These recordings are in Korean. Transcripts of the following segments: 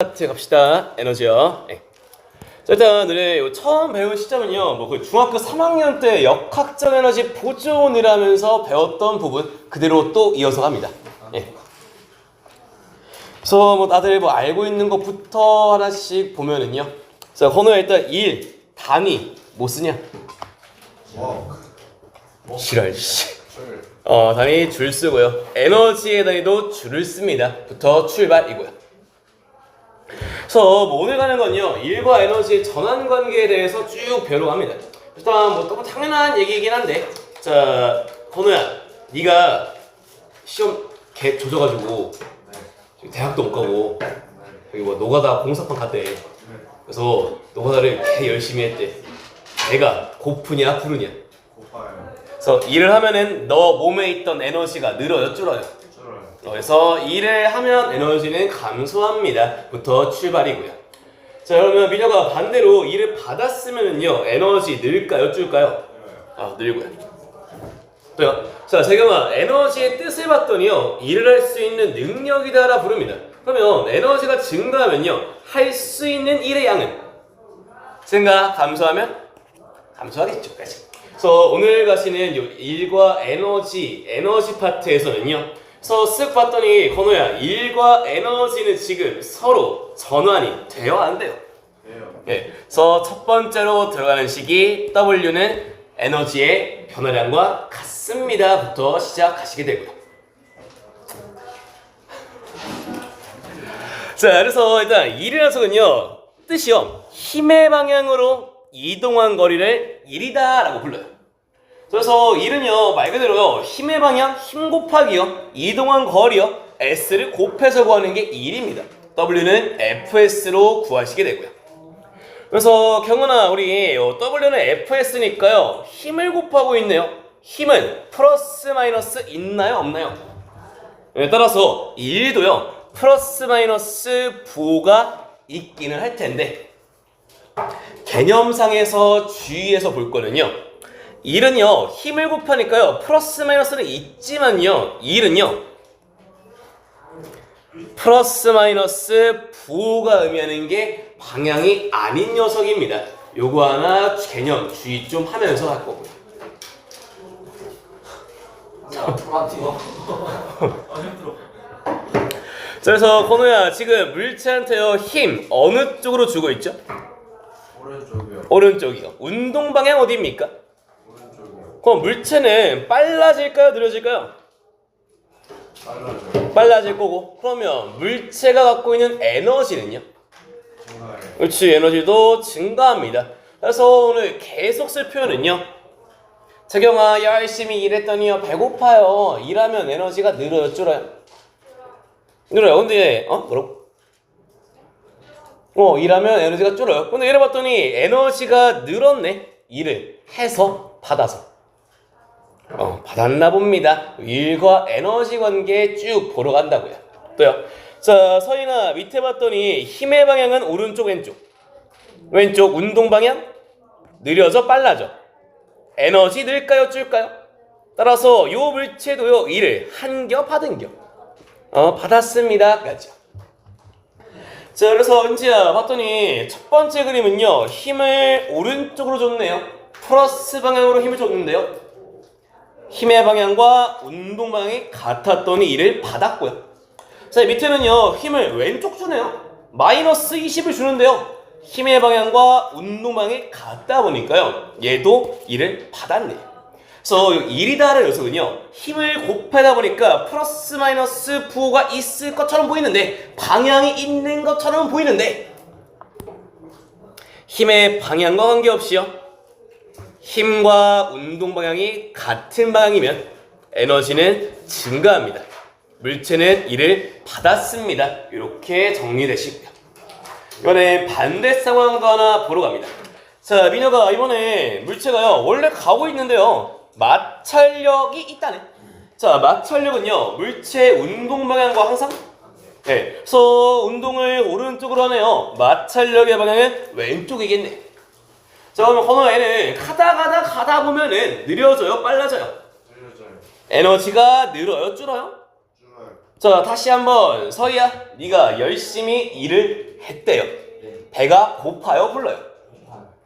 파트 갑시다. 에너지요. 네. 자, 일단 우리 처음 배운 시점은요, 그 중학교 3학년 때 역학적 에너지 보존이라면서 배웠던 부분 그대로 또 이어서 갑니다. 네. 그래서 다들 알고 있는 것부터 하나씩 보면은요. 자, 건우야 일단 1 단위 뭐 쓰냐? 지랄 씨. 단위 줄 쓰고요. 에너지의 단위도 줄을 씁니다. 부터 출발이고요. 그래서 오늘 가는 건요, 일과 에너지의 전환 관계에 대해서 쭉 배우러 갑니다. 일단 너무 당연한 얘기이긴 한데, 자, 건우야, 네가 시험 개 조져가지고 대학도 못 가고 여기 노가다 공사판 갔대. 그래서 노가다를 개 열심히 했대. 내가 고프냐 부르냐? 고파요. 그래서 일을 하면은 너 몸에 있던 에너지가 늘어요, 줄어요? 그래서 일을 하면 에너지는 감소합니다. 부터 출발이고요. 자, 그러면 민혁아 반대로 일을 받았으면은요, 에너지 늘까요, 줄까요? 늘고요. 또요. 자, 재경아, 에너지의 뜻을 봤더니요, 일을 할 수 있는 능력이다라 부릅니다. 그러면 에너지가 증가하면요, 할 수 있는 일의 양은 증가, 감소하면 감소하겠죠. 그래서 오늘 가시는 요 일과 에너지 파트에서는요, 그래서 쓱 봤더니 건우야, 일과 에너지는 지금 서로 전환이 돼요, 안 돼요? 돼요. 네. 그래서 첫 번째로 들어가는 식이 W는 에너지의 변화량과 같습니다부터 시작하시게 되고요. 자, 그래서 일단 일의 녀석은요, 뜻이요, 힘의 방향으로 이동한 거리를 일이다라고 불러요. 그래서 일은요, 말 그대로요, 힘의 방향, 힘 곱하기요, 이동한 거리요, S를 곱해서 구하는 게 일입니다. W는 FS로 구하시게 되고요. 그래서 경은아, 우리 W는 FS니까요, 힘을 곱하고 있네요. 힘은 플러스 마이너스 있나요, 없나요? 네, 따라서 일도요, 플러스 마이너스 부호가 있기는 할 텐데, 개념상에서 주의해서 볼 거는요, 일은요, 힘을 곱하니까요, 플러스 마이너스는 있지만요, 일은요, 플러스 마이너스 부호가 의미하는 게 방향이 아닌 녀석입니다. 요거 하나 개념 주의 좀 하면서 할 거고요. 자, 그래서 건우야, 지금 물체한테요, 힘 어느 쪽으로 주고 있죠? 오른쪽이요. 오른쪽이요. 운동 방향 어디입니까? 오른쪽이요. 그럼 물체는 빨라질까요, 느려질까요? 빨라져요. 빨라질 거고. 그러면 물체가 갖고 있는 에너지는요? 증가해요. 그렇지, 에너지도 증가합니다. 그래서 오늘 계속 쓸 표현은요, 재경아, 열심히 일했더니요, 배고파요. 일하면 에너지가 늘어요, 줄어요? 늘어요. 근데 뭐라고? 일하면 에너지가 줄어요. 근데 이래봤더니 에너지가 늘었네. 일을 해서 받아서 받았나 봅니다. 일과 에너지 관계 쭉 보러 간다고요. 또요. 자, 서인아, 밑에 봤더니 힘의 방향은 오른쪽, 왼쪽. 왼쪽 운동 방향 느려져, 빨라져. 에너지 늘까요, 줄까요? 따라서 요 물체도요, 일을 한 겨, 받은 겨. 받았습니다. 까지. 자, 그래서 은지야, 봤더니 첫 번째 그림은요, 힘을 오른쪽으로 줬네요. 플러스 방향으로 힘을 줬는데요, 힘의 방향과 운동 방향이 같았더니 이를 받았고요. 자, 밑에는요, 힘을 왼쪽 주네요. 마이너스 20을 주는데요, 힘의 방향과 운동 방향이 같다 보니까요, 얘도 이를 받았네요. 그래서 일이다를 녀석은요, 힘을 곱하다 보니까 플러스 마이너스 부호가 있을 것처럼 보이는데, 방향이 있는 것처럼 보이는데, 힘의 방향과 관계없이요, 힘과 운동 방향이 같은 방향이면 에너지는 증가합니다. 물체는 이를 받았습니다. 이렇게 정리되시고요. 이번에 반대 상황도 하나 보러 갑니다. 자, 민혁아, 이번에 물체가요, 원래 가고 있는데요, 마찰력이 있다네. 자, 마찰력은요, 물체 운동 방향과 항상 그래서 운동을 오른쪽으로 하네요. 마찰력의 방향은 왼쪽이겠네. 자, 그러면 건우 얘는 가다 보면은 느려져요, 빨라져요? 늘려져요. 에너지가 늘어요, 줄어요? 줄어요. 자, 다시 한번 서희야, 네가 열심히 일을 했대요. 배가 고파요, 불러요?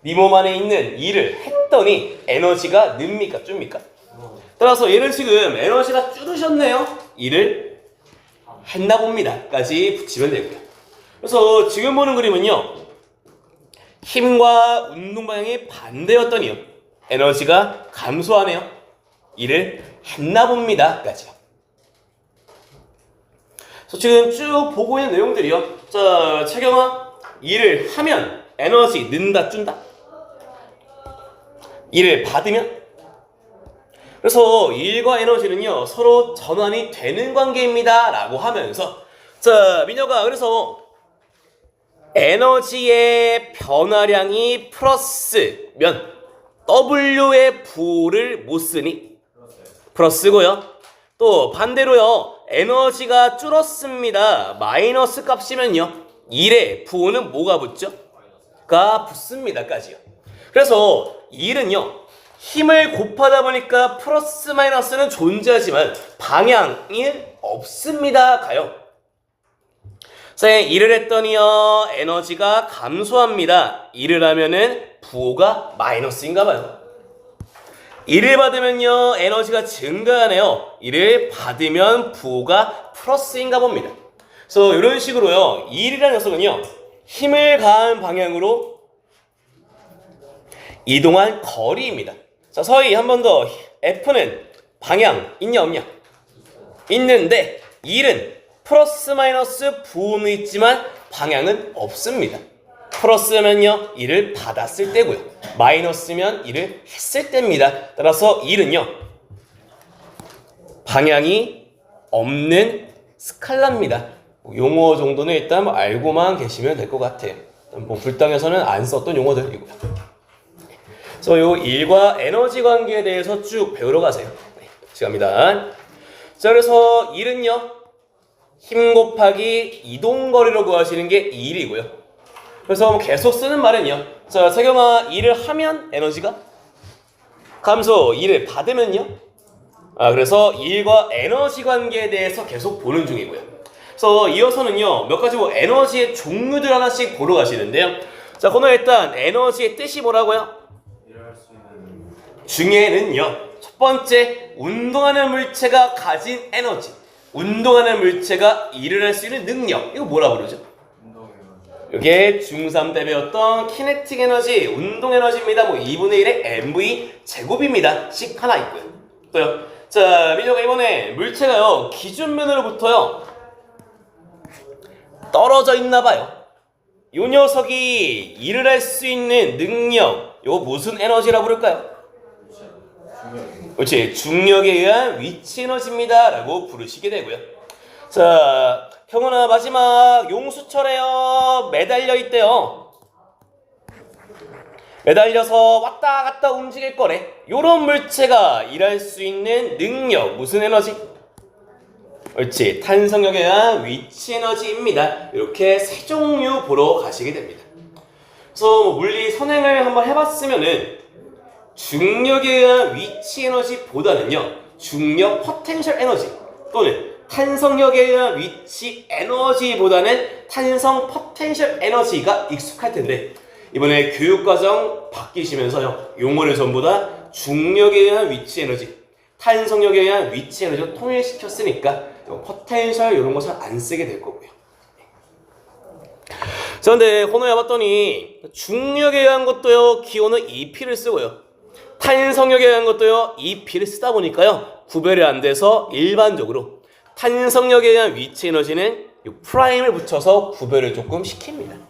네 몸 안에 있는 일을 했더니 에너지가 늡니까, 줍니까? 따라서 얘는 지금 에너지가 줄으셨네요. 일을 했나 봅니다.까지 붙이면 되고요. 그래서 지금 보는 그림은요, 힘과 운동 방향이 반대였더니요, 에너지가 감소하네요. 일을 했나 봅니다.까지요. 그래서 지금 쭉 보고 있는 내용들이요. 자, 채경아, 일을 하면 에너지 는다, 준다? 일을 받으면? 그래서 일과 에너지는요, 서로 전환이 되는 관계입니다 라고 하면서, 자, 민혁아, 그래서 에너지의 변화량이 플러스면 W의 부호를 못 쓰니? 플러스고요. 또 반대로요, 에너지가 줄었습니다. 마이너스 값이면요, 1의 부호는 뭐가 붙죠? 가 붙습니다까지요. 그래서 1은요, 힘을 곱하다 보니까 플러스 마이너스는 존재하지만 방향이 없습니다 가요. 쌤, 일을 했더니요, 에너지가 감소합니다. 일을 하면은 부호가 마이너스인가 봐요. 일을 받으면요, 에너지가 증가하네요. 일을 받으면 부호가 플러스인가 봅니다. 그래서 이런 식으로요, 일이라는 녀석은요, 힘을 가한 방향으로 이동한 거리입니다. 자, 서희 한 번 더. F는 방향 있냐 없냐? 있는데 일은 플러스 마이너스 부호는 있지만 방향은 없습니다. 플러스면요, 일을 받았을 때고요. 마이너스면 일을 했을 때입니다. 따라서 일은요, 방향이 없는 스칼라입니다. 용어 정도는 일단 알고만 계시면 될 것 같아요. 뭐 불당에서는 안 썼던 용어들이고요. 그래서 요 일과 에너지 관계에 대해서 쭉 배우러 가세요. 네, 시작합니다. 자, 그래서 일은요, 힘 곱하기 이동거리로 구하시는 게 일이고요. 그래서 계속 쓰는 말은요, 자, 세경아, 일을 하면 에너지가 감소, 일을 받으면요, 그래서 일과 에너지 관계에 대해서 계속 보는 중이고요. 그래서 이어서는요, 몇 가지 뭐 에너지의 종류들 하나씩 보러 가시는데요. 자, 오늘 일단 에너지의 뜻이 뭐라고요? 일할 수 있는 중에는요, 첫 번째, 운동하는 물체가 가진 에너지, 운동하는 물체가 일을 할 수 있는 능력, 이거 뭐라 부르죠? 운동 에너지. 이게 중3 때 배웠던 키네틱 에너지, 운동 에너지입니다. 뭐 2분의 1의 mv 제곱입니다. 씩 하나 있고요. 또요. 자, 민혁아, 이번에 물체가요, 기준면으로부터요, 떨어져 있나 봐요. 요 녀석이 일을 할 수 있는 능력, 이거 무슨 에너지라 부를까요? 중요해. 그렇지, 중력에 의한 위치 에너지입니다 라고 부르시게 되고요. 자, 형원아, 마지막 용수철에요, 매달려 있대요. 매달려서 왔다 갔다 움직일 거래. 요런 물체가 일할 수 있는 능력, 무슨 에너지? 그렇지, 탄성력에 의한 위치 에너지입니다. 이렇게 세 종류 보러 가시게 됩니다. 그래서 뭐 물리 선행을 한번 해봤으면은 중력에 의한 위치 에너지보다는요, 중력 포텐셜 에너지 또는 탄성력에 의한 위치 에너지보다는 탄성 포텐셜 에너지가 익숙할 텐데, 이번에 교육과정 바뀌시면서요, 용어를 전부 다 중력에 의한 위치 에너지, 탄성력에 의한 위치 에너지로 통일시켰으니까 포텐셜 이런 것을 안 쓰게 될 거고요. 자, 근데 호노야 봤더니 중력에 의한 것도요, 기호는 EP를 쓰고요, 탄성력에 의한 것도요, EP를 쓰다 보니까요, 구별이 안 돼서 일반적으로 탄성력에 의한 위치 에너지는 프라임을 붙여서 구별을 조금 시킵니다.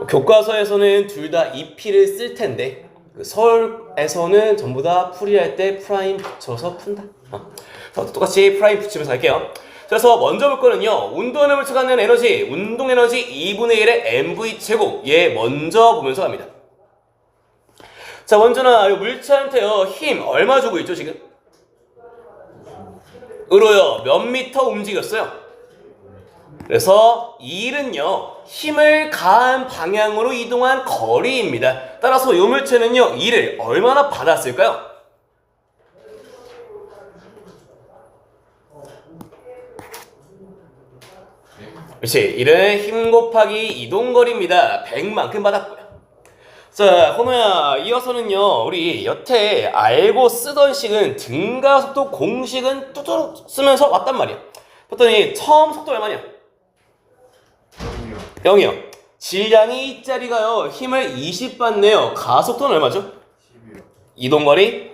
교과서에서는 둘 다 EP를 쓸 텐데 서울에서는 전부 다 풀이할 때 프라임 붙여서 푼다. 똑같이 프라임 붙이면서 할게요. 그래서 먼저 볼 거는요, 운동하는 물체가 갖는 에너지, 운동 에너지 2분의 1의 mv 제곱, 얘 먼저 보면서 갑니다. 자, 먼저는 이 물체한테요, 힘 얼마 주고 있죠 지금? 으로요, 몇 미터 움직였어요? 그래서 일은요, 힘을 가한 방향으로 이동한 거리입니다. 따라서 이 물체는요, 일을 얼마나 받았을까요? 그렇지. 1은 힘 곱하기 이동거리입니다. 100만큼 받았고요. 자, 호노야, 이어서는요, 우리 여태 알고 쓰던 식은 등가속도 공식은 뚜뚜 쓰면서 왔단 말이야. 봤더니 처음 속도 얼마냐? 0이요. 0이요. 질량이 2짜리가요, 힘을 20 받네요. 가속도는 얼마죠? 10이요. 이동거리?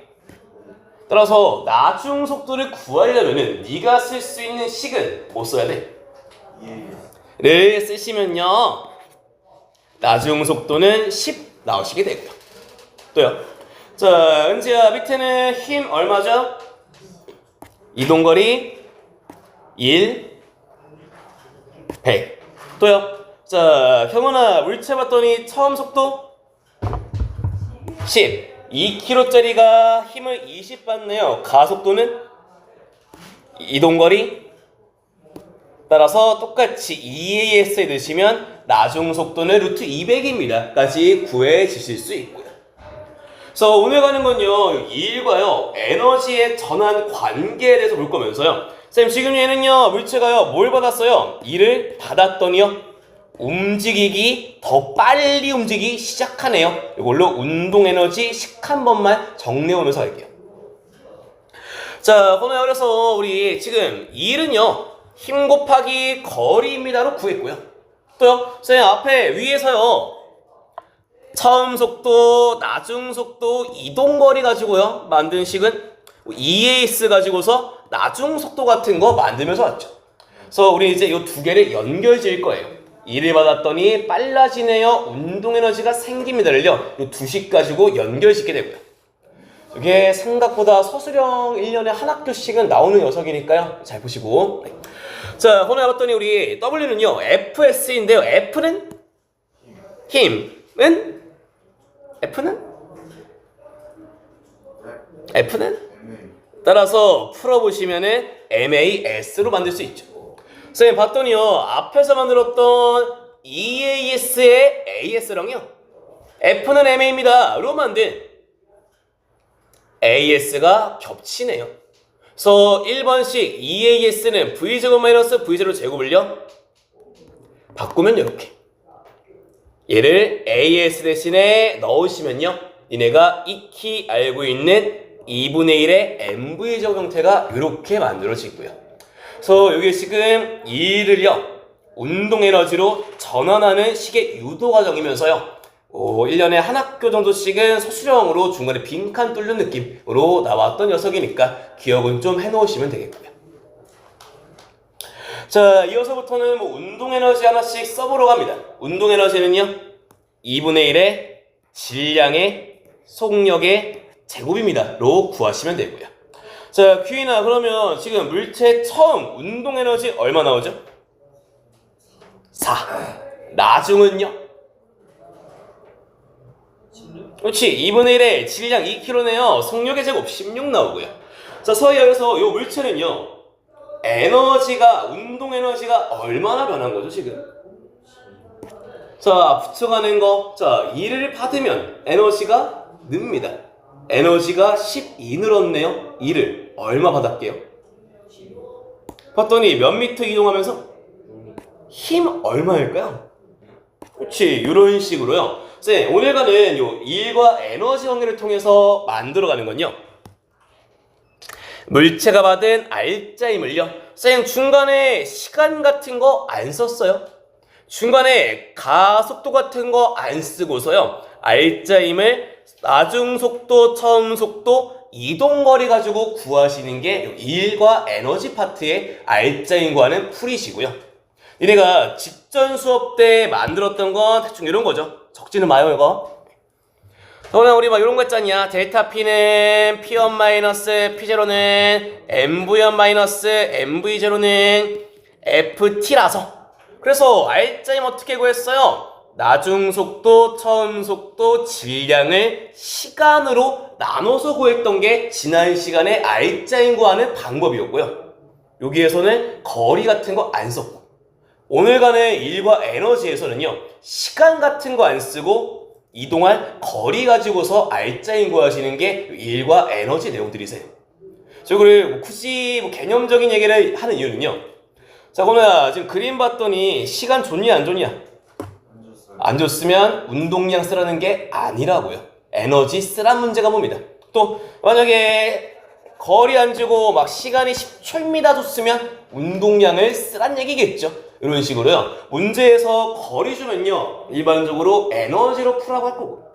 따라서 나중 속도를 구하려면은 네가 쓸 수 있는 식은 뭐 써야 돼? 를 쓰시면요, 나중 속도는 10 나오시게 되고요. 또요. 자, 은지야, 밑에는 힘 얼마죠? 이동거리 1, 100. 또요. 자, 형원아, 물체 봤더니 처음 속도 10. 2km짜리가 힘을 20 받네요. 가속도는 이동거리 따라서 똑같이 EAS에 넣으시면 나중 속도는 루트 200입니다. 까지 구해주실 수 있고요. 그래서 오늘 가는 건요, 일과요, 에너지의 전환 관계에 대해서 볼 거면서요. 쌤, 지금 얘는요, 물체가요, 뭘 받았어요? 일을 받았더니요, 움직이기, 더 빨리 움직이기 시작하네요. 이걸로 운동 에너지 식 한 번만 정리해오면서 할게요. 자, 호노야, 그래서 우리 지금 일은요, 힘 곱하기 거리입니다로 구했고요. 또요, 쌤, 앞에 위에서요, 처음 속도, 나중 속도, 이동거리 가지고요 만든 식은 EAS 가지고서 나중 속도 같은 거 만들면서 왔죠. 그래서 우리 이제 이 두 개를 연결 지을 거예요. 일을 받았더니 빨라지네요, 운동 에너지가 생깁니다를요, 이 두 식 가지고 연결 짓게 되고요. 이게 생각보다 서술형 1년에 한 학교씩은 나오는 녀석이니까요, 잘 보시고. 자, 오늘 해봤더니 우리 W는요, FS인데요. F는 힘은 따라서 풀어보시면은 MAS로 만들 수 있죠. 선생님 봤더니요, 앞에서 만들었던 EAS의 AS랑요, F는 MA입니다 로 만든 AS가 겹치네요. 그래서 1번식 EAS는 V제곱 마이너스 V제곱 제곱을요, 바꾸면 이렇게 얘를 AS 대신에 넣으시면요, 니네가 익히 알고 있는 2분의 1의 MV제곱 형태가 이렇게 만들어지고요. 그래서 여기 지금 2를요, 운동 에너지로 전환하는 식의 유도 과정이면서요, 1년에 한 학교 정도씩은 서술형으로 중간에 빈칸 뚫는 느낌으로 나왔던 녀석이니까 기억은 좀 해놓으시면 되겠고요. 자, 이어서부터는 뭐 운동 에너지 하나씩 써보러 갑니다. 운동 에너지는요, 2분의 1의 질량의 속력의 제곱입니다 로 구하시면 되고요. 자, 퀴나, 그러면 지금 물체 처음 운동 에너지 얼마 나오죠? 4. 나중은요? 그렇지, 2분의 1의 질량 2kg네요. 속력의 제곱 16 나오고요. 자, 서희 여기서 요 물체는요, 에너지가, 운동 에너지가 얼마나 변한 거죠, 지금? 자, 붙여가는 거. 자, 2를 받으면 에너지가 늡니다. 에너지가 12 늘었네요. 2를 얼마 받았게요? 봤더니 몇 미터 이동하면서 힘 얼마일까요? 그렇지, 이런 식으로요. 쌤, 오늘가는 요 일과 에너지 관계를 통해서 만들어가는 건요, 물체가 받은 R자임을요, 쌤 중간에 시간 같은 거 안 썼어요. 중간에 가속도 같은 거 안 쓰고서요, R자임을 나중 속도, 처음 속도, 이동거리 가지고 구하시는 게 일과 에너지 파트의 R자임과는 풀이시고요. 니네가 직전 수업 때 만들었던 건 대충 이런 거죠. 적지는 마요, 이거. 그러면 우리 막 이런 거 있잖냐. 델타 P는 P1 마이너스 P0는 MV1 마이너스 MV0는 FT라서. 그래서 R자임 어떻게 구했어요? 나중 속도, 처음 속도, 질량을 시간으로 나눠서 구했던 게 지난 시간에 R자임 구하는 방법이었고요. 여기에서는 거리 같은 거 안 썼고, 오늘간의 일과 에너지에서는요, 시간 같은 거 안 쓰고 이동할 거리 가지고서 R자임 구하시는 게 일과 에너지 내용들이세요. 저 그래 굳이 개념적인 얘기를 하는 이유는요, 자, 건우야, 지금 그림 봤더니 시간 좋니 안 좋냐? 안 줬어요. 안 줬으면 운동량 쓰라는 게 아니라고요. 에너지 쓰란 문제가 봅니다. 또 만약에 거리 안 주고 막 시간이 10초입니다 줬으면 운동량을 쓰란 얘기겠죠. 이런 식으로요. 문제에서 거리 주면요 일반적으로 에너지로 풀라고 할 거고,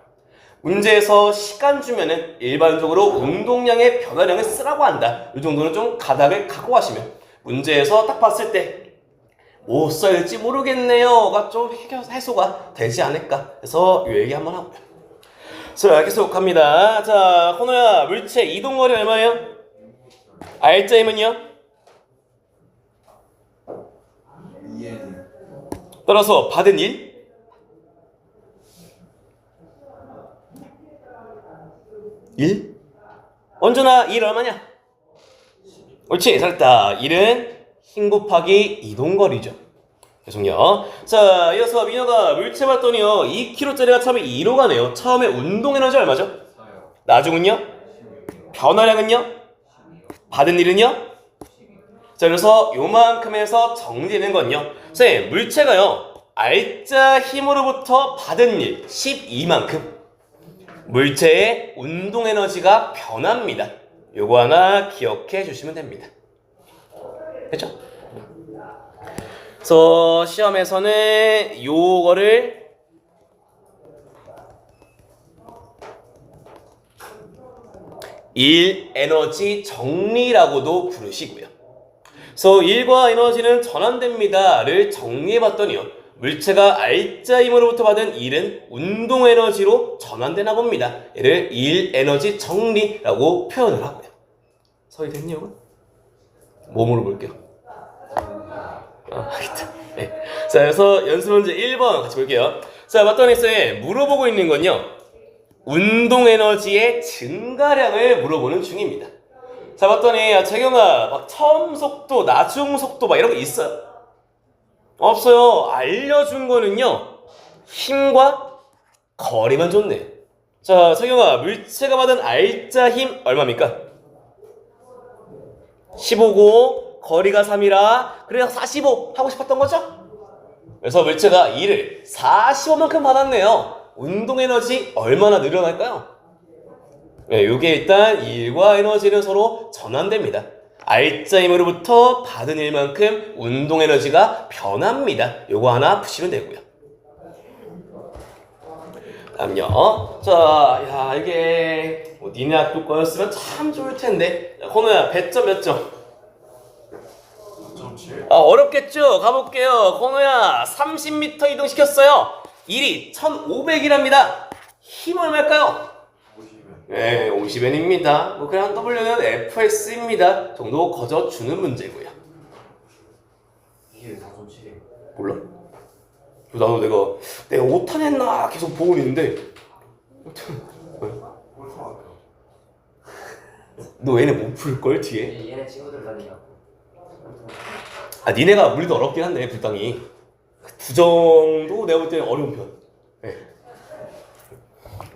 문제에서 시간 주면은 일반적으로 운동량의 변화량을 쓰라고 한다. 이 정도는 좀 가닥을 갖고 가시면 문제에서 딱 봤을 때 뭐 써야할지 모르겠네요가 좀 해소가 되지 않을까 해서 이 얘기 한번 하고요. 자, 계속 갑니다. 자, 건우야, 물체 이동거리 얼마예요? 알짜임은요? EN 따라서 받은 일? 일? 언제나 일 얼마냐? 옳지, 잘했다. 일은 힘 곱하기 이동거리죠. 계속요. 자, 이어서 민호가 물체 봤더니요 2kg짜리가 처음에 2로 가네요. 처음에 운동 에너지 얼마죠? 4요. 나중은요? 16이요. 변화량은요? 받은 일은요? 자, 그래서 요만큼에서 정리되는 건요, 선생님, 물체가요 알짜 힘으로부터 받은 일 12만큼 물체의 운동 에너지가 변합니다. 요거 하나 기억해 주시면 됩니다. 됐죠? 그래서 시험에서는 요거를 일 에너지 정리라고도 부르시고요. 그래서 일과 에너지는 전환됩니다를 정리해봤더니요, 물체가 알짜 힘으로부터 받은 일은 운동 에너지로 전환되나 봅니다. 얘를 일 에너지 정리라고 표현을 하고요. 서희 됐냐고? 뭐 물어볼게요? 하여튼. 네. 자, 그래서 연습 문제 1번 같이 볼게요. 자, 맞더니 쌤 물어보고 있는 건요, 운동 에너지의 증가량을 물어보는 중입니다. 자, 봤더니 재경아 막 처음 속도, 나중 속도 막 이런 거 있어요? 없어요. 알려준 거는요 힘과 거리만 줬네. 자, 재경아 물체가 받은 알짜 힘 얼마입니까? 15고 거리가 3이라 그래서 45 하고 싶었던 거죠? 그래서 물체가 2를 45만큼 받았네요. 운동 에너지 얼마나 늘어날까요? 네, 요게 일단 일과 에너지는 서로 전환됩니다. 알짜 힘으로부터 받은 일만큼 운동 에너지가 변합니다. 요거 하나 푸시면 되고요. 다음요. 자, 야, 이게 뭐 니네 학교 거였으면 참 좋을 텐데. 자, 건우야, 배점 몇 점? 4.7. 어렵겠죠? 가볼게요. 건우야, 30m 이동시켰어요. 일이 1500이랍니다. 힘 얼마일까요? 50은. 네, 50N입니다. 뭐 그냥 W는 FS입니다. 정도 거저주는 문제고요. 이게 4.7이에요. 몰라. 나도 내가 5탄 했나 계속 보고 있는데 꼴통 같아요. 너 얘네 못 풀걸 뒤에? 얘네 친구들 다니냐? 아, 니네가 물리도 어렵긴 한데 불당이 부정도 내가 볼 때는 어려운 편. 네.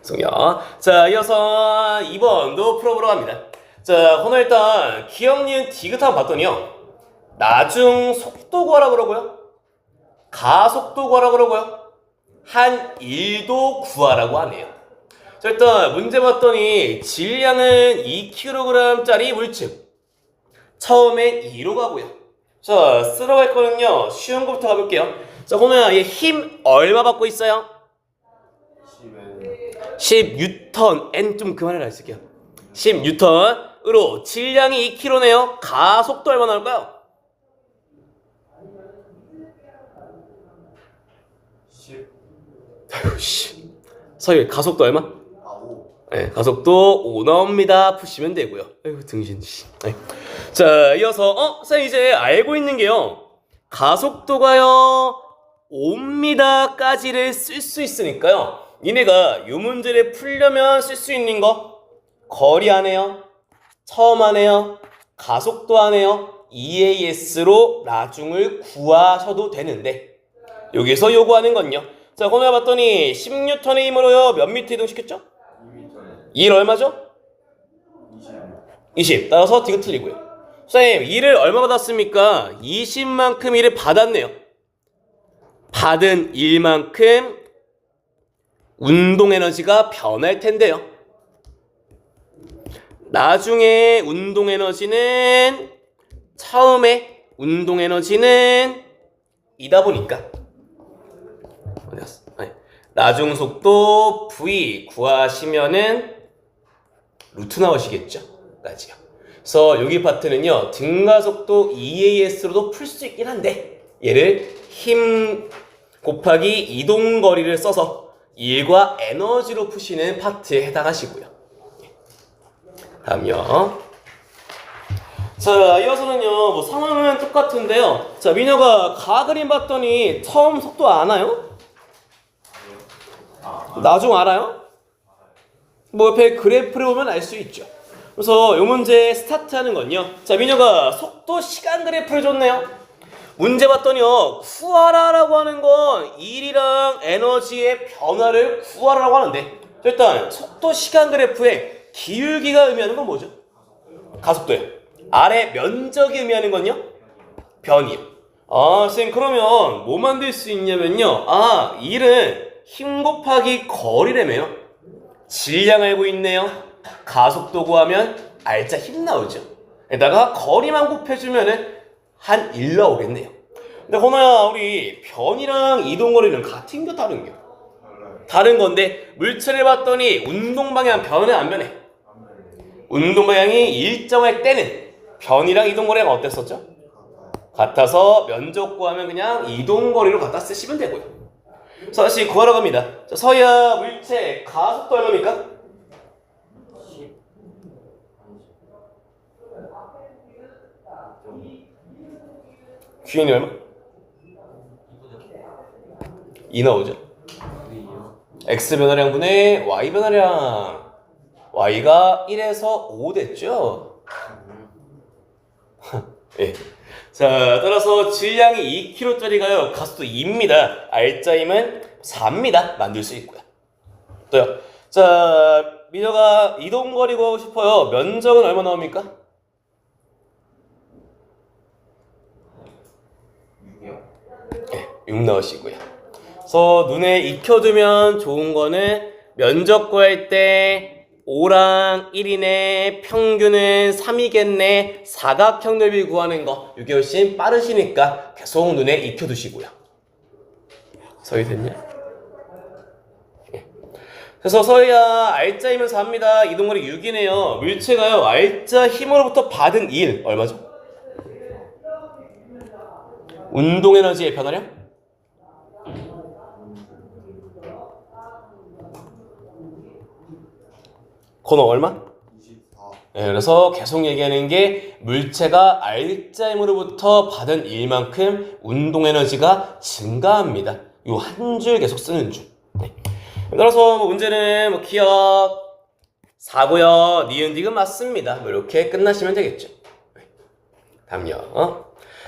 성야. 자, 이어서 2번도 풀어보러 갑니다. 자, 오늘 일단 기억, 니은, 디귿 한번 봤더니요, 나중 속도 구하라 그러고요, 가속도 구하라 그러고요, 한 일도 구하라고 하네요. 자, 일단 문제 봤더니 질량은 2kg짜리 물체, 처음엔 2로 가고요. 자, 쓰러 갈 거는요 쉬운 거부터 가볼게요. 자, 호노야, 얘 힘 얼마 받고 있어요? 10은. 10N. N 좀 그만해라 했을게요. 10N으로 질량이 2kg네요. 가속도 얼마 나올까요? 10. 아유 씨. 서희 가속도 얼마? 아, 5. 네, 가속도 5 나옵니다. 푸시면 되고요. 아이고 등신 씨. 네. 자, 이어서 선생님 이제 알고 있는 게요, 가속도가요 5m까지를 쓸 수 있으니까요, 니네가 요 문제를 풀려면 쓸 수 있는 거 거리 안에요, 처음 안에요, 가속도 안에요, EAS로 나중을 구하셔도 되는데, 여기서 요구하는 건요, 자, 오늘 봤더니 10N의 힘으로요 몇 미터 이동시켰죠? 2m는. 1 얼마죠? 20. 20. 따라서 디귿 틀리고요. 선생님, 1을 얼마 받았습니까? 20만큼 1을 받았네요. 받은 1만큼 운동 에너지가 변할 텐데요. 나중에 운동 에너지는 처음에 운동 에너지는 이다 보니까 어디 갔어? 아니, 나중 속도 V 구하시면은 루트 나오시겠죠? 까지요. 그래서 여기 파트는요, 등가속도 EAS로도 풀 수 있긴 한데, 얘를 힘 곱하기 이동거리를 써서 일과 에너지로 푸시는 파트에 해당하시고요. 다음요. 자, 이어서는요, 뭐 상황은 똑같은데요. 자, 민혁아, 가 그림 봤더니 처음 속도 아나요? 나중 알아요? 뭐 옆에 그래프를 보면 알 수 있죠. 그래서 이 문제 스타트하는 건요. 자, 민혁아, 속도 시간 그래프를 줬네요. 문제 봤더니요, 구하라라고 하는 건 일이랑 에너지의 변화를 구하라라고 하는데, 일단 속도 시간 그래프에 기울기가 의미하는 건 뭐죠? 가속도예요. 아래 면적이 의미하는 건요? 변이요. 아, 선생님, 그러면 뭐 만들 수 있냐면요, 아, 일은 힘 곱하기 거리라며요. 질량 알고 있네요. 가속도 구하면 알짜 힘 나오죠. 게다가 거리만 곱해주면은 한 1 나오겠네요. 근데 건호야, 우리 변이랑 이동거리는 같은겨 다른겨? 다른 건데 물체를 봤더니 운동방향 변해 안 변해? 운동방향이 일정할 때는 변이랑 이동거리가 어땠었죠? 같아서 면적 구하면 그냥 이동거리로 갖다 쓰시면 되고요. 자, 다시 구하러 갑니다. 자, 서야 물체 가속도 얼마입니까? Q는 얼마? 2 나오죠. X 변화량 분의 Y 변화량. Y가 1에서 5 됐죠? 예. 자, 따라서 질량이 2kg짜리가요, 가속도 2입니다. 알짜임은 4입니다. 만들 수 있고요. 또요. 자, 민혁아, 이동거리 구하고 싶어요. 면적은 얼마 나옵니까? 6 나오시고요. 그래서 눈에 익혀두면 좋은 거는 면적 구할 때 5랑 1이네, 평균은 3이겠네, 사각형 넓이 구하는 거, 이게 훨씬 빠르시니까 계속 눈에 익혀두시고요. 서희 됐냐? 그래서 서희야, 알짜이면 4입니다. 이동거리 6이네요. 물체가요, 알짜 힘으로부터 받은 1 얼마죠? 운동 에너지의 변화량? 건호 얼마? 24. 네, 그래서 계속 얘기하는 게 물체가 알짜 힘으로부터 받은 일만큼 운동 에너지가 증가합니다. 요 한 줄 계속 쓰는 줄. 네. 따라서 문제는 뭐 기억 4고요. 니은 디귿 맞습니다. 뭐 이렇게 끝나시면 되겠죠. 네. 다음요.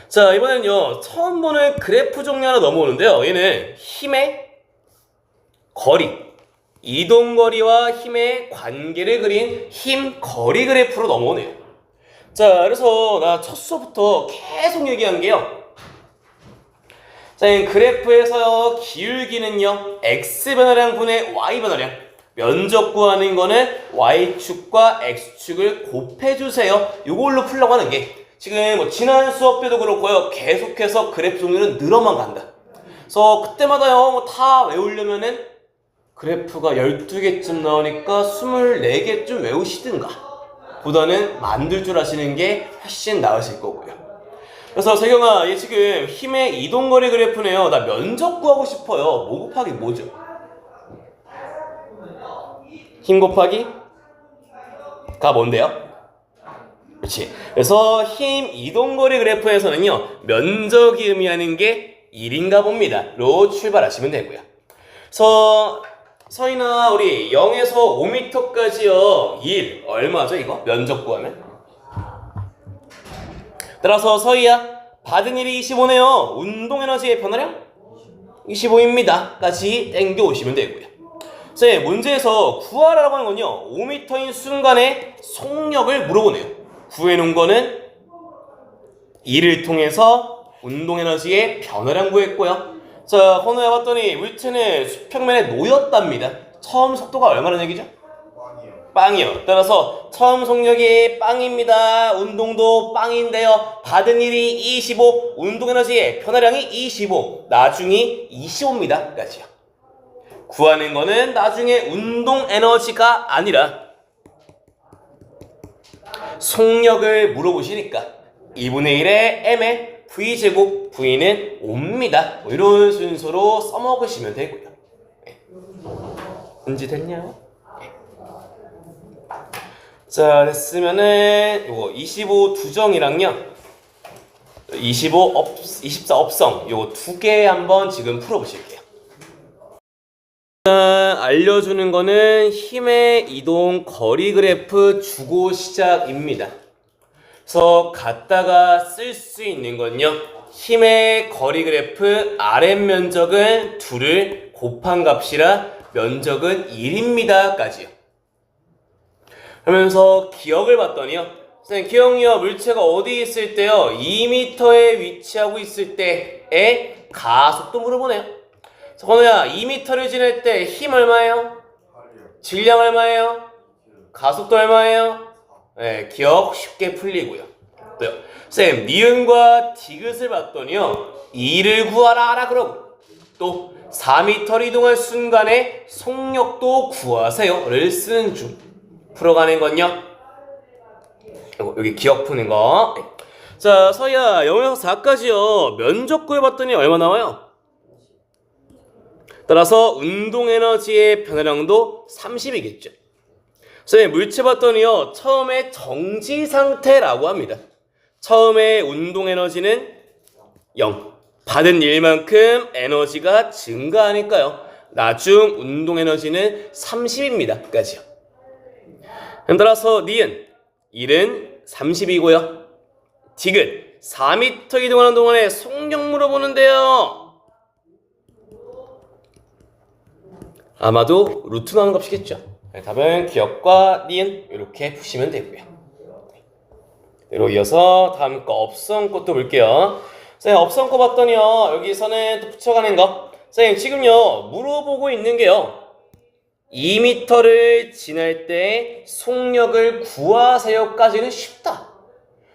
자, 이번엔요, 처음 보는 그래프 종류 하나 넘어오는데요. 얘는 힘의 거리, 이동거리와 힘의 관계를 그린 힘-거리 그래프로 넘어오네요. 자, 그래서 나 첫 수업부터 계속 얘기한 게요. 자, 이 그래프에서요, 기울기는요, x 변화량 분의 y 변화량. 면적 구하는 거는 y축과 x축을 곱해주세요. 이걸로 풀려고 하는 게 지금 뭐 지난 수업 때도 그렇고요, 계속해서 그래프 종류는 늘어만 간다. 그래서 그때마다요, 뭐 다 외우려면은 그래프가 12개쯤 나오니까 24개쯤 외우시든가 보다는 만들 줄 아시는 게 훨씬 나으실 거고요. 그래서 세경아, 얘 지금 힘의 이동거리 그래프네요. 나 면적 구하고 싶어요. 뭐 곱하기 뭐죠? 힘 곱하기 가 뭔데요? 그렇지. 그래서 힘 이동거리 그래프에서는요, 면적이 의미하는 게 1인가 봅니다. 로 출발하시면 되고요. 그래서 서인아, 우리 0에서 5m까지요 1 얼마죠 이거? 면적 구하면? 따라서 서희야, 받은 일이 25네요. 운동 에너지의 변화량? 25입니다. 까지 땡겨 오시면 되고요. 자, 문제에서 구하라고 하는 건요, 5m인 순간의 속력을 물어보네요. 구해놓은 거는 이를 통해서 운동 에너지의 변화량 구했고요. 자, 건우야 봤더니 물체는 수평면에 놓였답니다. 처음 속도가 얼마나 얘기죠? 빵이요. 빵이요. 따라서 처음 속력이 빵입니다. 운동도 빵인데요. 받은 일이 25, 운동 에너지의 변화량이 25, 나중이 25입니다. 까지요. 구하는 거는 나중에 운동 에너지가 아니라 속력을 물어보시니까 2분의 1의 m의 v제곱, v는 5입니다. 뭐 이런 순서로 써먹으시면 되고요. 문제 됐냐요? 자, 됐으면은 요거 25 두정이랑요 24 업성 요거 두 개 한번 지금 풀어보실게요. 알려주는 거는 힘의 이동 거리 그래프 주고 시작입니다. 그래서 갖다가 쓸 수 있는 건요, 힘의 거리 그래프 RM 면적은 2를 곱한 값이라 면적은 1입니다 까지요. 그러면서 기억을 봤더니요, 선생님 기억력 물체가 어디 있을 때요, 2m에 위치하고 있을 때의 가속도 물어보네요. 건우야, 2m를 지날 때 힘 얼마예요? 8이요. 질량 얼마예요? 가속도 얼마예요? 네, 기억 쉽게 풀리고요. 또요, 쌤 니은과 디귿을 봤더니요, 2를 구하라 그러고, 또 4m를 이동할 순간에 속력도 구하세요를 쓰는 중. 풀어가는 건요, 여기 기억 푸는 거. 자, 서희야, 0에서 4까지요 면적 구해봤더니 얼마 나와요? 따라서 운동 에너지의 변화량도 30이겠죠. 선생님 물체 봤더니요, 처음에 정지 상태라고 합니다. 처음에 운동 에너지는 0. 받은 일만큼 에너지가 증가하니까요, 나중 운동 에너지는 30입니다. 까지요. 따라서 니은 1은 30이고요. 디귿 4m 이동하는 동안에 속력 물어보는데요, 아마도 루트 나오는 값이겠죠. 네, 답은 기억과 니은 이렇게 푸시면 되고요. 그리고 이어서 다음 거 업성 것도 볼게요. 선생님 업성 거 봤더니요, 여기서는 또 붙여가는 거. 선생님 지금요 물어보고 있는 게요, 2m를 지날 때 속력을 구하세요까지는 쉽다.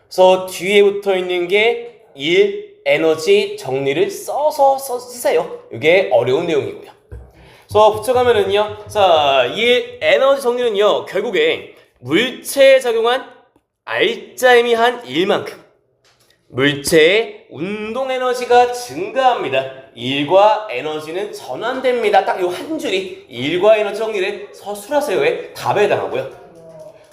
그래서 뒤에 붙어 있는 게 1 에너지 정리를 써서 쓰세요. 이게 어려운 내용이고요. 그래서 붙여가면은요, 자, 이 에너지 정리는요, 결국에 물체에 작용한 알짜임이 한 일만큼 물체의 운동 에너지가 증가합니다. 일과 에너지는 전환됩니다. 딱 요 한 줄이 일과 에너지 정리를 서술하세요의 답에 해당하고요.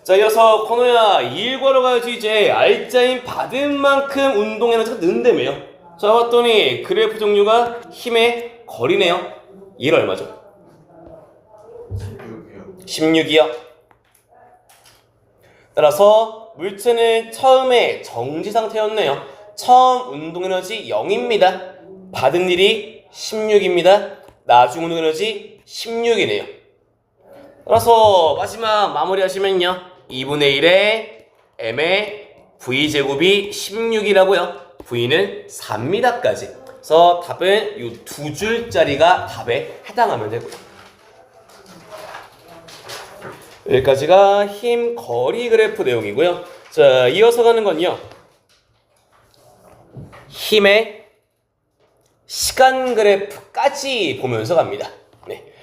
자, 이어서 건우야, 일과로 가야지. 이제 알짜임 받은 만큼 운동 에너지가 는다며요. 자, 봤더니 그래프 종류가 힘의 거리네요. 1 얼마죠? 16이요. 16이요. 따라서 물체는 처음에 정지 상태였네요. 처음 운동 에너지 0입니다. 받은 일이 16입니다. 나중 운동 에너지 16이네요. 따라서 마지막 마무리 하시면요, 2분의 1의 m의 v제곱이 16이라고요. v는 4입니다까지. 그래서 답은 이 두 줄짜리가 답에 해당하면 되고요. 여기까지가 힘 거리 그래프 내용이고요. 자, 이어서 가는 건요, 힘의 시간 그래프까지 보면서 갑니다. 네.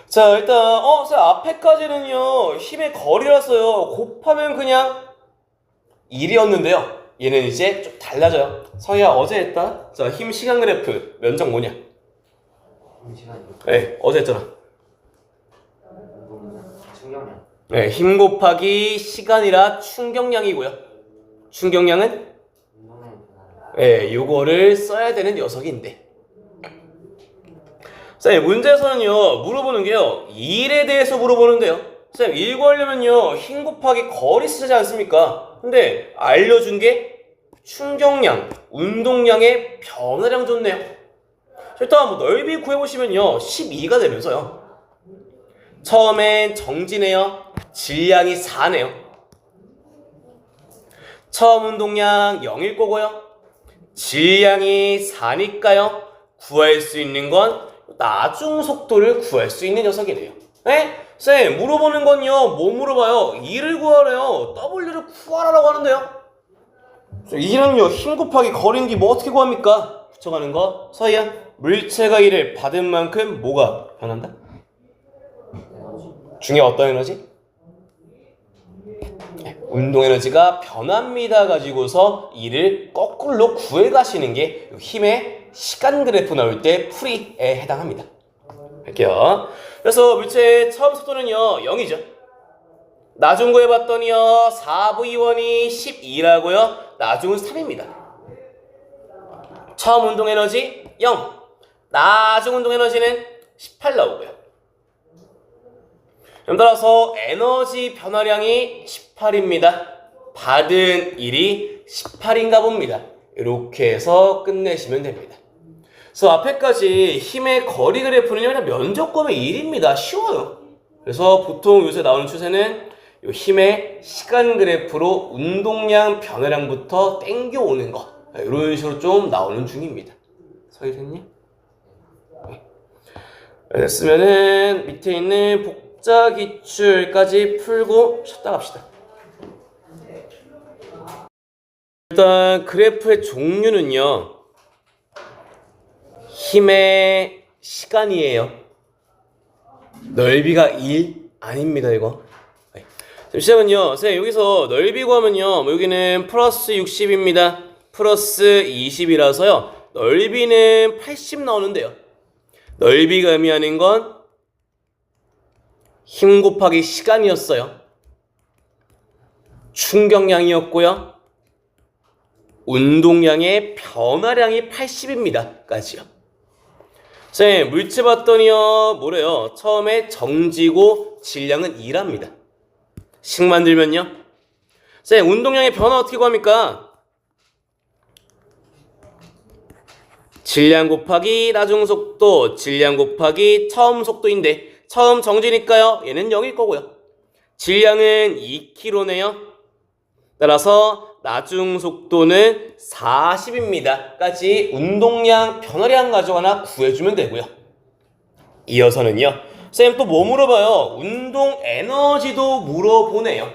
자, 일단 앞에까지는요 힘의 거리라서요 곱하면 그냥 1이었는데요, 얘는 이제 좀 달라져요. 서희야 어제 했다. 자, 힘 시간 그래프 면적 뭐냐? 힘 시간이요. 네, 어제 했잖아. 충격량. 네, 힘 곱하기 시간이라 충격량이고요. 충격량은 운동량이 변화요. 네, 요거를 써야 되는 녀석인데, 쌤 문제에서는요 물어보는 게요, 일에 대해서 물어보는데요, 쌤 일 구하려면요 힘 곱하기 거리 쓰지 않습니까? 근데 알려준 게 충격량, 운동량의 변화량 줬네요. 일단 뭐 넓이 구해보시면요 12가 되면서요, 처음엔 정지네요. 질량이 4네요. 처음 운동량 0일 거고요. 질량이 4니까요. 구할 수 있는 건 나중 속도를 구할 수 있는 녀석이네요. 에? 쌤, 물어보는 건요. 뭐 물어봐요? 2를 구하래요. W를 구하라고 하는데요. 2는요. 힘 곱하기 거리인데 뭐 어떻게 구합니까? 붙여가는 거. 서희야, 물체가 2를 받은 만큼 뭐가 변한다? 중에 어떤 에너지? 운동 에너지가 변합니다 가지고서 이를 거꾸로 구해 가시는 게 힘의 시간 그래프 나올 때 풀이에 해당합니다. 할게요. 그래서 물체의 처음 속도는요 0이죠. 나중 구해봤더니요 4V1이 12라고요. 나중은 3입니다. 처음 운동 에너지 0. 나중 운동 에너지는 18 나오고요. 따라서 에너지 변화량이 18입니다. 받은 1이 18인가 봅니다. 이렇게 해서 끝내시면 됩니다. 그래서 앞에까지 힘의 거리 그래프는요 그냥 면적곱의 1입니다. 쉬워요. 그래서 보통 요새 나오는 추세는 이 힘의 시간 그래프로 운동량 변화량부터 땡겨오는 거 이런 식으로 좀 나오는 중입니다. 서희선님? 네. 됐으면은 밑에 있는 복자 기출까지 풀고 쉬었다 갑시다. 일단 그래프의 종류는요 힘의 시간이에요. 넓이가 1 아닙니다 이거. 시작은요 선생님 여기서 넓이 구하면요 여기는 플러스 60입니다. 플러스 20이라서요 넓이는 80 나오는데요. 넓이가 의미하는 건 힘 곱하기 시간이었어요. 충격량이었고요. 운동량의 변화량이 80입니다. 까지요. 선생님 물체 봤더니요 뭐래요? 처음에 정지고 질량은 2랍니다. 식 만들면요 선생님 운동량의 변화 어떻게 구합니까? 질량 곱하기 나중 속도, 질량 곱하기 처음 속도인데 처음 정지니까요 얘는 0일 거고요. 질량은 2kg네요. 따라서 나중 속도는 40입니다. 까지 운동량, 변화량 가져가나 구해주면 되고요. 이어서는요 쌤 또 뭐 물어봐요? 운동 에너지도 물어보네요.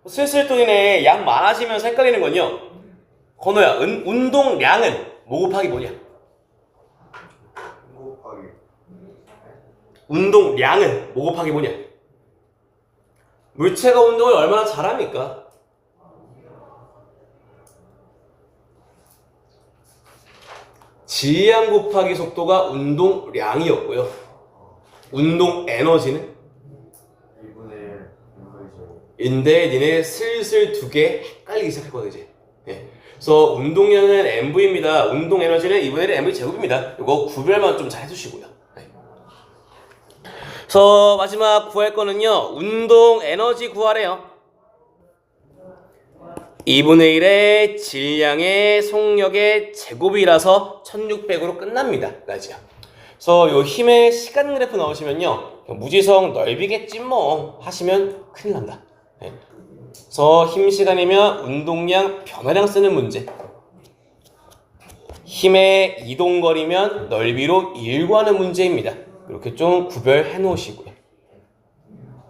슬슬 또 이네 양 많아지면서 헷갈리는 건요 건호야 운동량은 뭐 곱하기 뭐냐? 운동량은 뭐 곱하기 뭐냐? 물체가 운동을 얼마나 잘합니까? 질량 곱하기 속도가 운동량이었고요. 운동 에너지는? 2분의 1 인데 니네 슬슬 두 개 헷갈리기 시작했거든 이제. 예. 그래서 운동량은 mv입니다. 운동 에너지는 2분의 1 mv 제곱입니다. 이거 구별만 좀 잘 해주시고요. 네. 그래서 마지막 구할 거는요 운동 에너지 구하래요. 2분의 1의 질량의 속력의 제곱이라서 1600으로 끝납니다. 까지요. 그래서 요 힘의 시간 그래프 나오시면요 무지성 넓이겠지 뭐 하시면 큰일 난다. 네. 그래서 힘 시간이면 운동량 변화량 쓰는 문제, 힘의 이동거리면 넓이로 일구하는 문제입니다. 이렇게 좀 구별해 놓으시고요.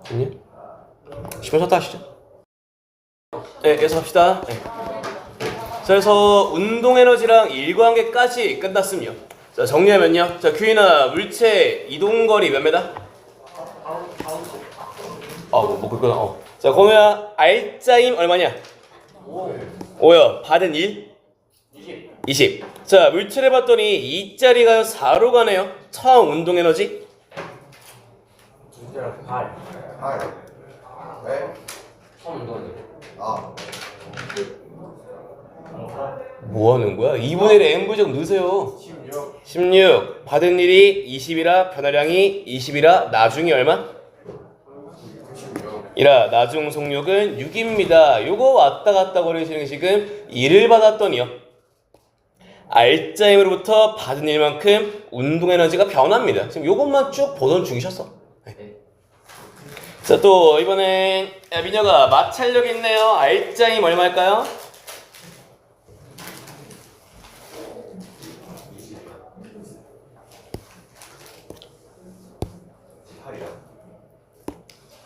됐니? 시간 쳤다 하시죠. 네, 계속합시다. 네. 자, 그래서 운동 에너지랑 일관계까지 끝났으며, 자 정리하면요. 자 규인아 물체 이동거리 몇 메다? 뭐 그거나. 자 건우야 알짜임 얼마냐? 5요. 받은 1? 20. 자 물체를 봤더니 2짜리가 4로 가네요. 처음 운동 에너지? 8 네? 처음 운동이 뭐 하는 거야? 2분의 1 mv 좀 넣으세요. 16. 받은 일이 20이라 변화량이 20이라 나중이 얼마? 이라 나중 속력은 6입니다. 요거 왔다 갔다 거리시는 지금 1을 받았더니요 알짜임으로부터 받은 일만큼 운동 에너지가 변합니다. 지금 요것만 쭉 보던 중이셨어. 네. 자 또 이번엔 민혁아 마찰력 있네요. 알짜임 얼마일까요?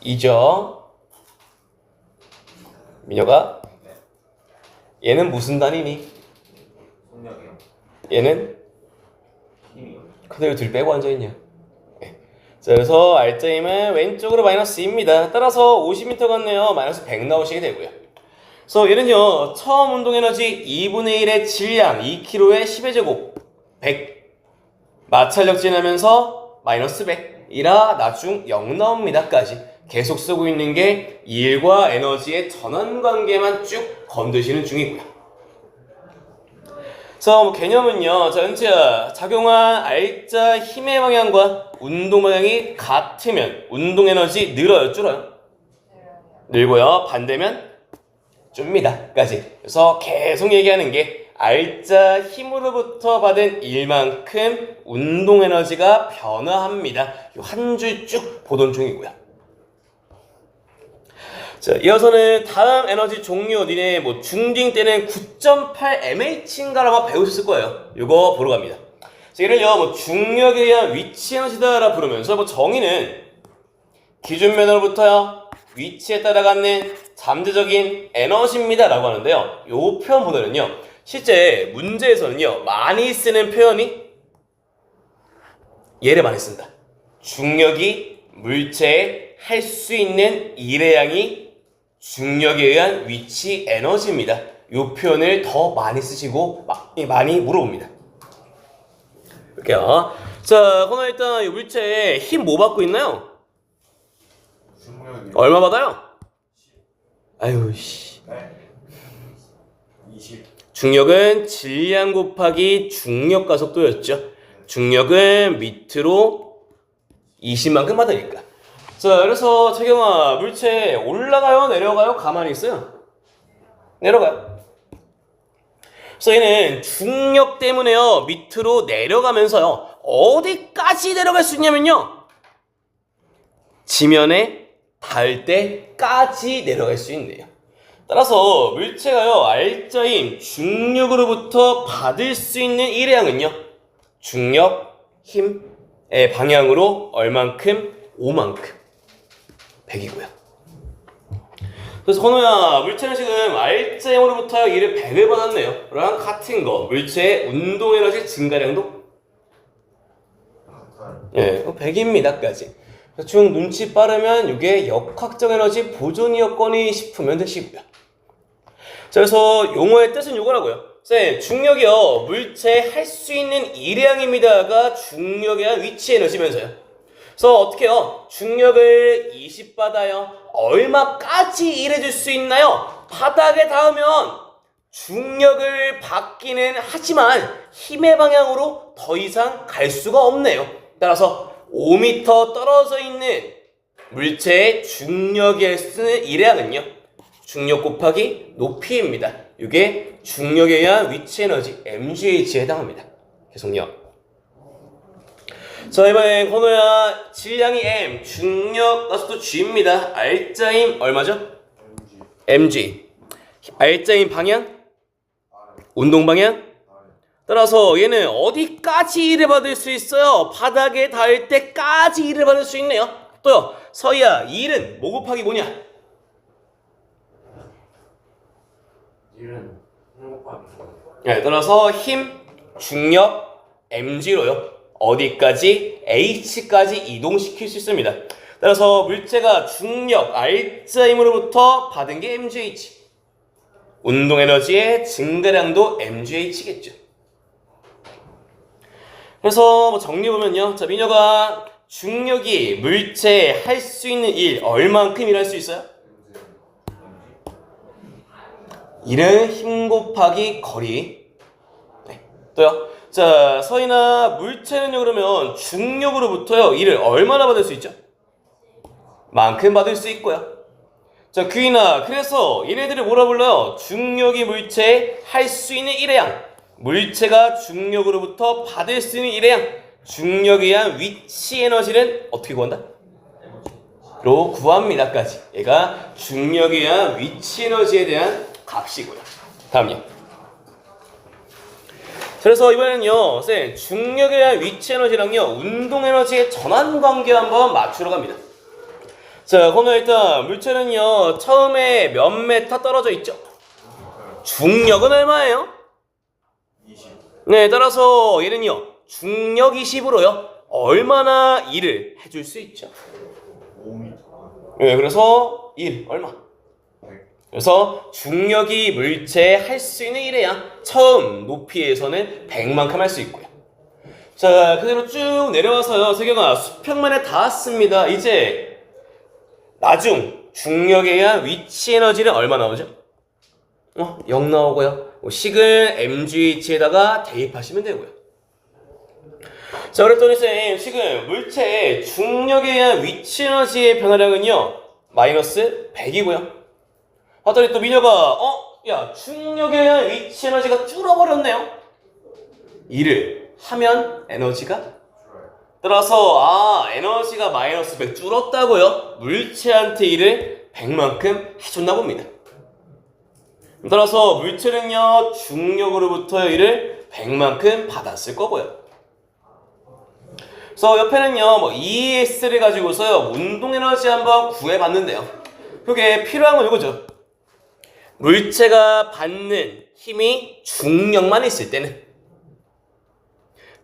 2죠. 민혁아, 얘는 무슨 단위니? 속력이요. 얘는 힘이요. 그대로 둘 빼고 앉아있냐? 네. 자, 그래서 R자임은 왼쪽으로 마이너스 2입니다. 따라서 50m 같네요. 마이너스 100 나오시게 되고요. 그래서 얘는요, 처음 운동에너지 2분의 1의 질량 2kg에 10의 제곱 100 마찰력 지나면서 마이너스 100이라 나중 0 나옵니다까지 계속 쓰고 있는 게 일과 에너지의 전환 관계만 쭉 건드시는 중이고요. 그래서 뭐 개념은요, 자, 은지야, 작용한 R자 힘의 방향과 운동 방향이 같으면 운동 에너지 늘어요, 줄어요? 늘고요. 반대면 줍니다까지. 그래서 계속 얘기하는 게 R자 힘으로부터 받은 일만큼 운동 에너지가 변화합니다. 한 줄 쭉 보던 중이고요. 자, 이어서는 다음 에너지 종류, 니네 뭐 중딩 때는 9.8 mH인가라고 배우셨을 거예요. 이거 보러 갑니다. 자, 얘를요, 뭐 중력에 의한 위치 에너지다라 부르면서 뭐 정의는 기준 면으로부터요, 위치에 따라 갖는 잠재적인 에너지입니다라고 하는데요. 이 표현보다는요, 실제 문제에서는요, 많이 쓰는 표현이 얘를 많이 쓴다. 중력이 물체에 할 수 있는 일의 양이 중력에 의한 위치 에너지입니다. 이 표현을 더 많이 쓰시고 많이 물어봅니다. 볼게요. 자, 그럼 일단 이 물체에 힘 뭐 받고 있나요? 중력이. 얼마 받아요? 아유 씨. 네. 20. 중력은 질량 곱하기 중력 가속도였죠. 중력은 밑으로 20만큼 받으니까. 자, 그래서 최경아, 물체 올라가요, 내려가요? 가만히 있어요? 내려가요. 그래서 얘는 중력 때문에요, 밑으로 내려가면서요, 어디까지 내려갈 수 있냐면요, 지면에 닿을 때까지 내려갈 수 있네요. 따라서 물체가요, R자임 중력으로부터 받을 수 있는 일의 양은요, 중력, 힘의 방향으로 얼만큼? 5만큼 100이고요. 그래서 건우야, 물체는 지금 R자임으로부터 이를 100을 받았네요. 그랑 같은 거, 물체의 운동에너지 증가량도 예, 100입니다까지. 대충 눈치 빠르면 이게 역학적 에너지 보존이었거니 싶으면 되시고요. 자, 그래서 용어의 뜻은 요거라고요. 쌤, 중력이요, 물체에 할 수 있는 일량입니다가 중력에 대한 위치 에너지면서요. 그래서 어떻게 해요? 중력을 20 받아요. 얼마까지 일해줄 수 있나요? 바닥에 닿으면 중력을 받기는 하지만 힘의 방향으로 더 이상 갈 수가 없네요. 따라서 5m 떨어져 있는 물체의 중력에 쓰는 일량은요, 중력 곱하기 높이입니다. 이게 중력에 의한 위치 에너지 mgh에 해당합니다. 계속요. 자, 이번엔 건호야, 질량이 m, 중력 가속도 g입니다. R자임 얼마죠? mg. R자임 방향? 운동 방향? 따라서 얘는 어디까지 일을 받을 수 있어요? 바닥에 닿을 때까지 일을 받을 수 있네요. 또요, 서희야, 일은 뭐 곱하기 뭐냐? 일은 곱하기. 네, 따라서 힘, 중력, mg로요, 어디까지? h까지 이동시킬 수 있습니다. 따라서 물체가 중력 R자임으로부터 받은 게 mgh, 운동에너지의 증가량도 mgh겠죠. 그래서 뭐 정리해보면요, 자, 민혁아, 중력이 물체에 할 수 있는 일 얼만큼 일할 수 있어요? 일은 힘 곱하기 거리. 네. 또요, 자, 서희나, 물체는요, 그러면 중력으로부터요, 일을 얼마나 받을 수 있죠? 만큼 받을 수 있고요. 자, 규인아, 그래서 얘네들을 뭐라 불러요? 중력이 물체에 할 수 있는 일의 양, 물체가 중력으로부터 받을 수 있는 일의 양, 중력에 의한 위치 에너지는 어떻게 구한다? 로 구합니다까지. 얘가 중력에 의한 위치 에너지에 대한 값이고요. 다음요. 그래서 이번에는요, 쌤, 중력에 의한 위치 에너지랑요, 운동 에너지의 전환 관계 한번 맞추러 갑니다. 자, 오늘 일단 물체는요 처음에 몇 메타 떨어져 있죠? 중력은 얼마예요? 20. 네, 따라서 얘는요 중력 20으로요 얼마나 일을 해줄 수 있죠? 5m. 네, 그래서 1 얼마? 100. 그래서 중력이 물체에 할 수 있는 일이야 처음 높이에서는 100만큼 할 수 있고요. 자, 그대로 쭉 내려와서요 세경아 수평만에 닿았습니다. 이제 나중 중력에 의한 위치 에너지는 얼마 나오죠? 0 나오고요. 식은 mgh에다가 대입하시면 되고요. 자, 그랬더니 쌤 지금 물체의 중력에 의한 위치 에너지의 변화량은요 마이너스 100이고요. 봤더니 또 미녀가 야 중력에 의한 위치 에너지가 줄어버렸네요. 일을 하면 에너지가 따라서 에너지가 마이너스 100 줄었다고요. 물체한테 일을 100만큼 해줬나 봅니다. 따라서 물체는요 중력으로부터 일을 100만큼 받았을 거고요. 그래서 옆에는요 뭐 ES를 가지고서요 운동 에너지 한번 구해봤는데요. 그게 필요한 건 이거죠. 물체가 받는 힘이 중력만 있을 때는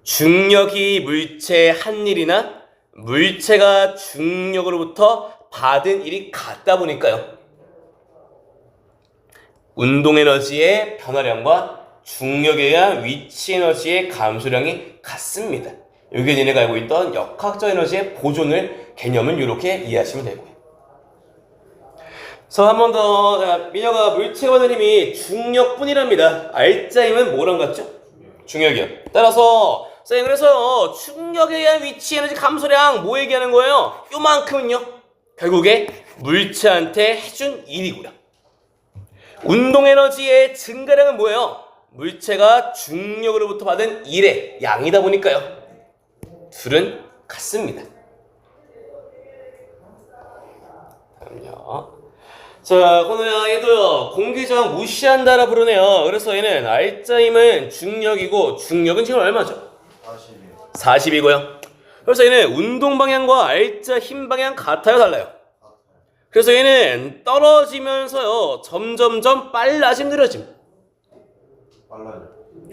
중력이 물체의 한 일이나 물체가 중력으로부터 받은 일이 같다 보니까요. 운동 에너지의 변화량과 중력에 의한 위치 에너지의 감소량이 같습니다. 이게 니네가 알고 있던 역학적 에너지의 보존을 개념은 이렇게 이해하시면 되고요. 그래서 한 번 더 미녀가 물체가 받는 힘이 중력뿐이랍니다. 알짜 힘은 뭐랑 같죠? 중력이요. 따라서 쌤 그래서 중력에 의한 위치 에너지 감소량 뭐 얘기하는 거예요? 요만큼은요 결국에 물체한테 해준 일이고요. 운동 에너지의 증가량은 뭐예요? 물체가 중력으로부터 받은 일의 양이다 보니까요. 둘은 같습니다. 다음요. 자, 건우야 얘도요 공기저항 무시한다라 부르네요. 그래서 얘는 알짜 힘은 중력이고 중력은 지금 얼마죠? 40. 40이고요. 그래서 얘는 운동 방향과 알짜 힘 방향 같아요, 달라요? 그래서 얘는 떨어지면서요 점점점 빨라짐 느려짐 빨라져.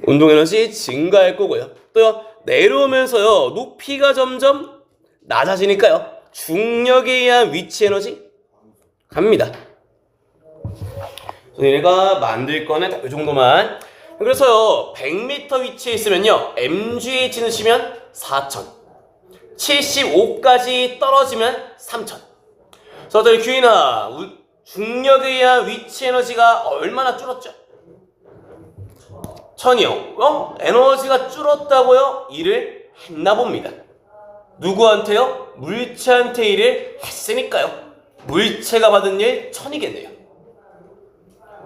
운동 에너지 증가할 거고요. 또요 내려오면서요 높이가 점점 낮아지니까요 중력에 의한 위치 에너지 갑니다. 그래서 얘가 만들 거는 이 정도만. 그래서요 100m 위치에 있으면요 mgh 넣으시면 4000 75까지 떨어지면 3000. 그래서 규인아 중력에 의한 위치 에너지가 얼마나 줄었죠? 1000이요. 에너지가 줄었다고요? 일을 했나 봅니다. 누구한테요? 물체한테 일을 했으니까요. 물체가 받은 일 1000이겠네요.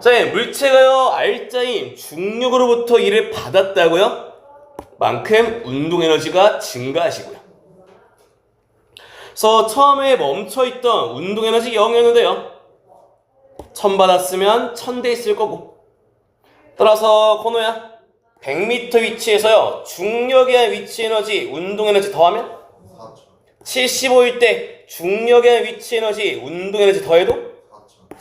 자, 물체가요 알짜인 중력으로부터 일을 받았다고요? 만큼 운동 에너지가 증가하시고요. 그래서 처음에 멈춰있던 운동 에너지 0이었는데요 1000 받았으면 1000대 있을 거고. 따라서 코노야 100m 위치에서요 중력에 의한 위치 에너지 운동 에너지 더하면 4천. 75일 때 중력에 의한 위치 에너지 운동 에너지 더해도 4천.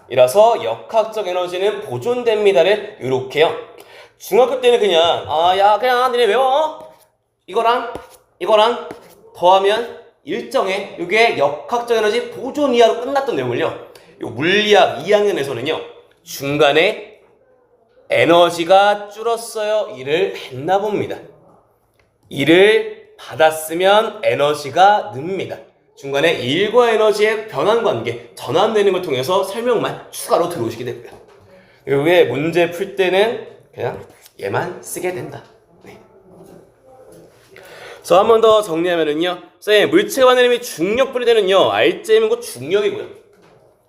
이라서 역학적 에너지는 보존됩니다를 이렇게요. 중학교 때는 그냥 그냥 니네 외워. 이거랑 더하면 일정해. 이게 역학적 에너지 보존 이하로 끝났던 내용을요. 요 물리학 2학년에서는요. 중간에 에너지가 줄었어요. 일을 했나 봅니다. 일을 받았으면 에너지가 늡니다. 중간에 일과 에너지의 변환 관계, 전환되는 걸 통해서 설명만 추가로 들어오시게 되고요. 이게 문제 풀 때는 그냥 얘만 쓰게 된다. 네. 그래서 한 번 더 정리하면은요. 쌤, 물체가 받는 힘이 중력분이 되는요. 알제임은 곧 중력이고요.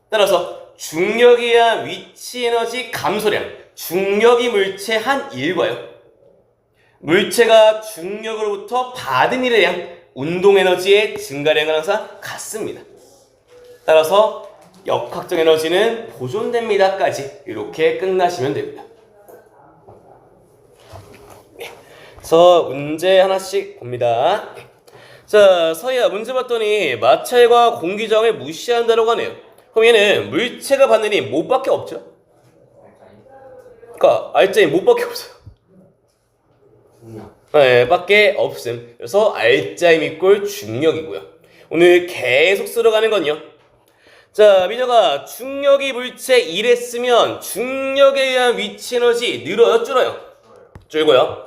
따라서 중력에 의한 위치 에너지 감소량, 중력이 물체 한 일과요. 물체가 중력으로부터 받은 일의 양, 운동 에너지의 증가량은 항상 같습니다. 따라서 역학적 에너지는 보존됩니다까지 이렇게 끝나시면 되고요. 네. 그래서 문제 하나씩 봅니다. 네. 자, 서희야 문제 봤더니 마찰과 공기저항을 무시한다라고 하네요. 그럼 얘는 물체가 받는 힘 뭐밖에 없죠? 그러니까 알짜임 뭐밖에 없어요. 네, 밖에 없음. 그래서 알짜임 이꼴 중력이고요. 오늘 계속 쓸어가는 건요. 자, 민혁아, 중력이 물체 1했으면 중력에 의한 위치 에너지 늘어요, 줄어요? 줄고요.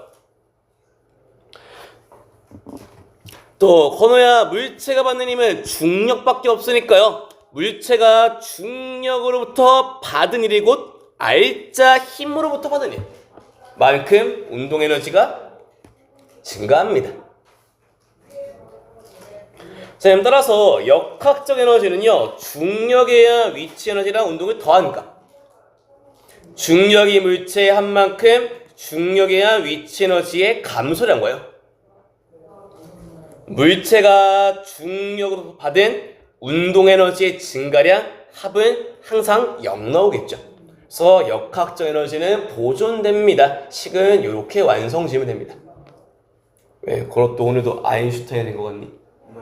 또 건호야, 물체가 받는 힘은 중력밖에 없으니까요. 물체가 중력으로부터 받은 일이 곧 알짜 힘으로부터 받은 일. 만큼 운동 에너지가 증가합니다. 자, 따라서 역학적 에너지는요, 중력에 의한 위치 에너지랑 운동을 더하니까 중력이 물체에 한 만큼 중력에 의한 위치 에너지의 감소량 거예요. 물체가 중력으로 받은 운동 에너지의 증가량 합은 항상 0 나오겠죠. 그래서 역학적 에너지는 보존됩니다. 식은 이렇게 완성지으면 됩니다. 왜? 그것도 오늘도 아인슈타인이 된 것 같니? 네.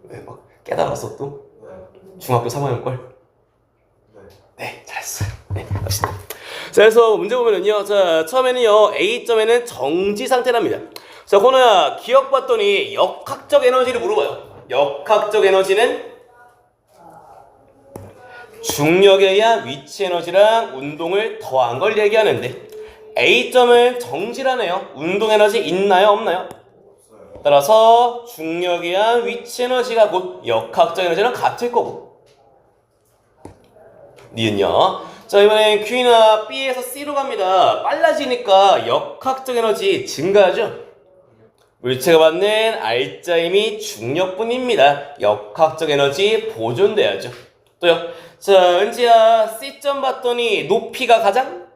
왜? 막 깨달았어 또? 네. 중학교 3학년 걸? 네. 네, 잘했어요. 네, 갑시다. 자, 그래서 문제 보면은요, 자, 처음에는요, A점에는 정지 상태랍니다. 자, 건호야, 기억 봤더니 역학적 에너지를 물어봐요. 역학적 에너지는 중력에 의한 위치 에너지랑 운동을 더한 걸 얘기하는데, A점은 정지라네요. 운동 에너지 있나요, 없나요? 없어요. 따라서 중력에 의한 위치 에너지가 곧 역학적 에너지랑 같을 거고. 니은요. 자, 이번엔 Q나 B에서 C로 갑니다. 빨라지니까 역학적 에너지 증가하죠. 물체가 받는 알짜임이 중력뿐입니다. 역학적 에너지 보존돼야죠. 또요. 자, 은지야, C점 봤더니 높이가 가장,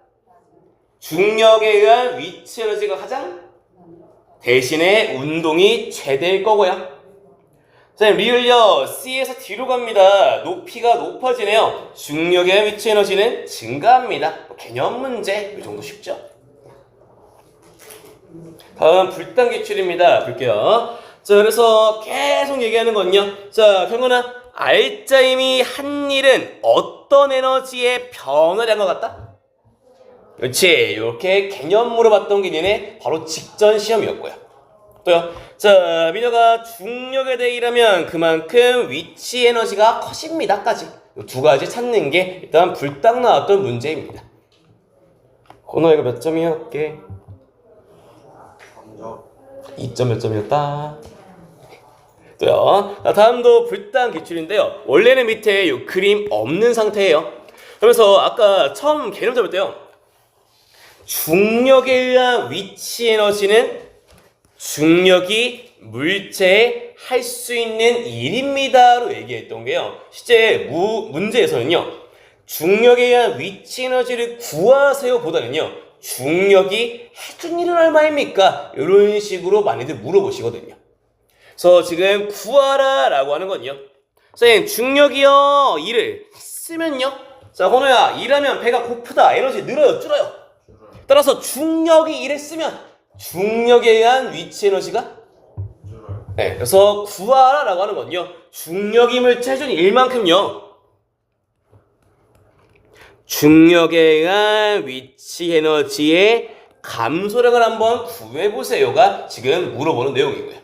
중력에 의한 위치 에너지가 가장, 대신에 운동이 최대일 거고요. 자, 리을요, C에서 D로 갑니다. 높이가 높아지네요. 중력에 의한 위치 에너지는 증가합니다. 개념 문제, 이 정도 쉽죠? 다음 불단 기출입니다. 볼게요. 자, 그래서 계속 얘기하는 건요. 자, 경은아, 알짜임이 한 일은 어떤 에너지의 변화를 한 것 같다? 그렇지. 이렇게 개념 물어봤던 게 얘네 바로 직전 시험이었고요. 또요. 자, 민혁아, 중력에 대해 일하면 그만큼 위치 에너지가 커집니다까지. 이 두 가지 찾는 게 일단 불딱 나왔던 문제입니다. 건호 이거 몇 점이었게? 3점. 2점 몇 점이었다? 또요. 자, 다음도 불단 기출인데요. 원래는 밑에 이 그림 없는 상태예요. 그러면서 아까 처음 개념 잡을 때요. 중력에 의한 위치 에너지는 중력이 물체에 할 수 있는 일입니다로 얘기했던 게요. 실제 문제에서는요. 중력에 의한 위치 에너지를 구하세요 보다는요. 중력이 해준 일은 얼마입니까? 이런 식으로 많이들 물어보시거든요. 그래서 지금 구하라 라고 하는 건요. 선생님, 중력이요 일을 쓰면요. 자, 건호야, 일하면 배가 고프다. 에너지 늘어요, 줄어요? 따라서 중력이 일을 쓰면 중력에 의한 위치 에너지가 줄어요. 네, 그래서 구하라 라고 하는 건요. 중력이 물체 해준 일만큼요. 중력에 의한 위치 에너지의 감소량을 한번 구해보세요가 지금 물어보는 내용이고요.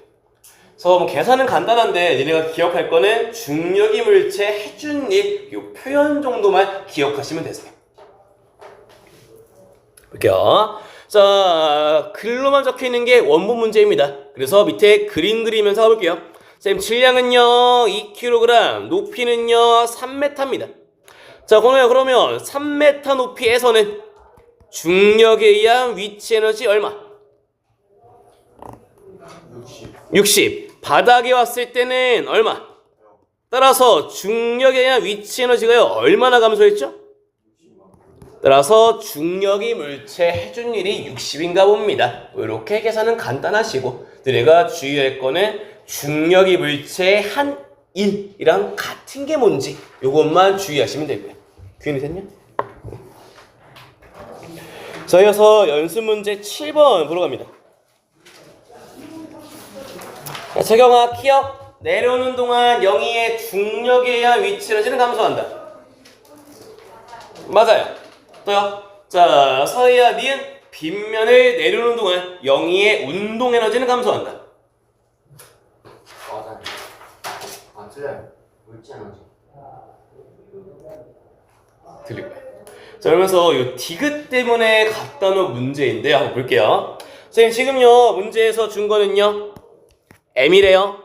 그래서 뭐 계산은 간단한데 얘네가 기억할 거는 중력이 물체 해준 일, 이 표현 정도만 기억하시면 되세요. 볼게요. 자, 글로만 적혀있는 게 원본 문제입니다. 그래서 밑에 그림 그리면서 가볼게요. 쌤, 질량은요 2kg, 높이는요 3m입니다. 자, 건호야, 그러면 3m 높이에서는 중력에 의한 위치 에너지 얼마? 60. 60. 바닥에 왔을 때는 얼마? 따라서 중력에 의한 위치 에너지가요 얼마나 감소했죠? 따라서 중력이 물체 해준 일이 60인가 봅니다. 이렇게 계산은 간단하시고, 너희가 주의할 거는 중력이 물체의 한 일이랑 같은 게 뭔지 요것만 주의하시면 되고요. 귀인이 됐냐? 자, 이어서 연습 문제 7번 보러 갑니다. 자, 최경아 기억. 내려오는 동안 영희의 중력에 의한 위치 에너지는 감소한다. 맞아요. 또요. 자, 서희야 니은 빗면을 내려오는 동안 영희의 운동 에너지는 감소한다. 맞아요. 안 틀려요. 물지 에너지. 들리고요. 자, 그러면서 이 디귿 때문에 갖다 놓은 문제인데요. 한번 볼게요. 선생님 지금요 문제에서 준 거는요 M이래요.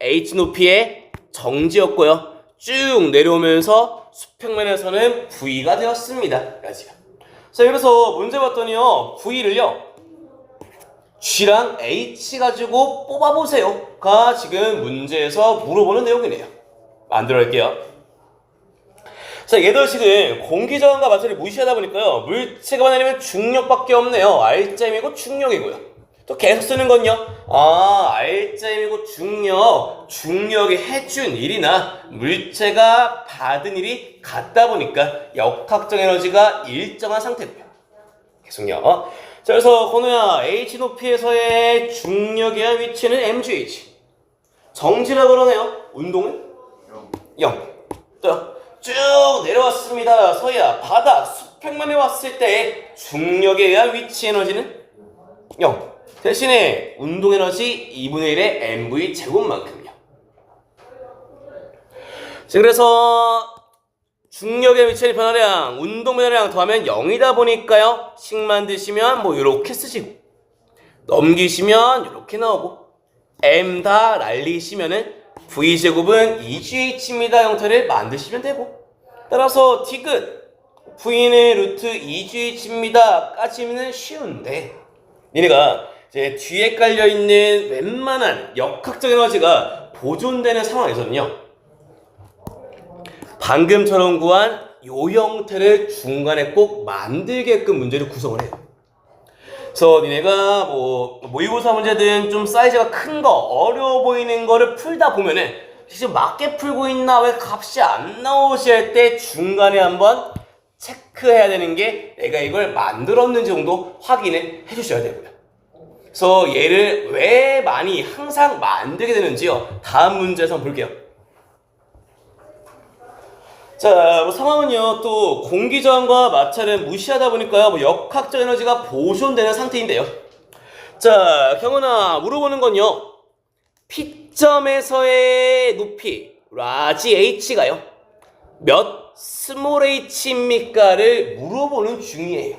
H 높이의 정지였고요. 쭉 내려오면서 수평면에서는 V가 되었습니다. 까지요. 자, 그래서 문제 봤더니요 V를요 G랑 H 가지고 뽑아보세요 가 지금 문제에서 물어보는 내용이네요. 만들어 볼게요. 자, 얘도 지금 공기저항과 마찰을 무시하다 보니까요 물체가 만나려면 중력밖에 없네요. R자임이고 중력이고요. 또 계속 쓰는 건요 R자임이고 중력이 해준 일이나 물체가 받은 일이 같다 보니까 역학적 에너지가 일정한 상태고요. 계속요. 자, 그래서 건우야 H 높이에서의 중력에 의한 위치는 MGH. 정지라고 그러네요. 운동은 0. 또 쭉 내려왔습니다. 서희야 바닥 수평면에 왔을 때 중력에 의한 위치 에너지는 0. 대신에 운동 에너지 2분의 1의 mv 제곱만큼이요. 자, 그래서 중력의 위치의 변화량, 운동 변화량 더하면 0이다 보니까요. 식만 드시면 뭐 이렇게 쓰시고 넘기시면 이렇게 나오고 m 다 날리시면은 v제곱은 2gh입니다 형태를 만드시면 되고 따라서 디귿 v는 루트 2gh입니다 까지는 쉬운데 니네가 이제 뒤에 깔려있는 웬만한 역학적 에너지가 보존되는 상황에서는요 방금처럼 구한 요 형태를 중간에 꼭 만들게끔 문제를 구성을 해요. 그래서 니네가 뭐 모의고사 문제든 좀 사이즈가 큰 거 어려워 보이는 거를 풀다 보면은 지금 맞게 풀고 있나 왜 값이 안 나오지 할 때 중간에 한번 체크해야 되는 게 내가 이걸 만들었는지 정도 확인을 해주셔야 되고요. 그래서 얘를 왜 많이 항상 만들게 되는지요 다음 문제에서 한번 볼게요. 자, 뭐 상황은요 또 공기저항과 마찰은 무시하다 보니까요 뭐 역학적 에너지가 보존되는 상태인데요. 자, 경은아 물어보는 건요 P점에서의 높이 라지 H가요 몇 스몰 h입니까를 물어보는 중이에요.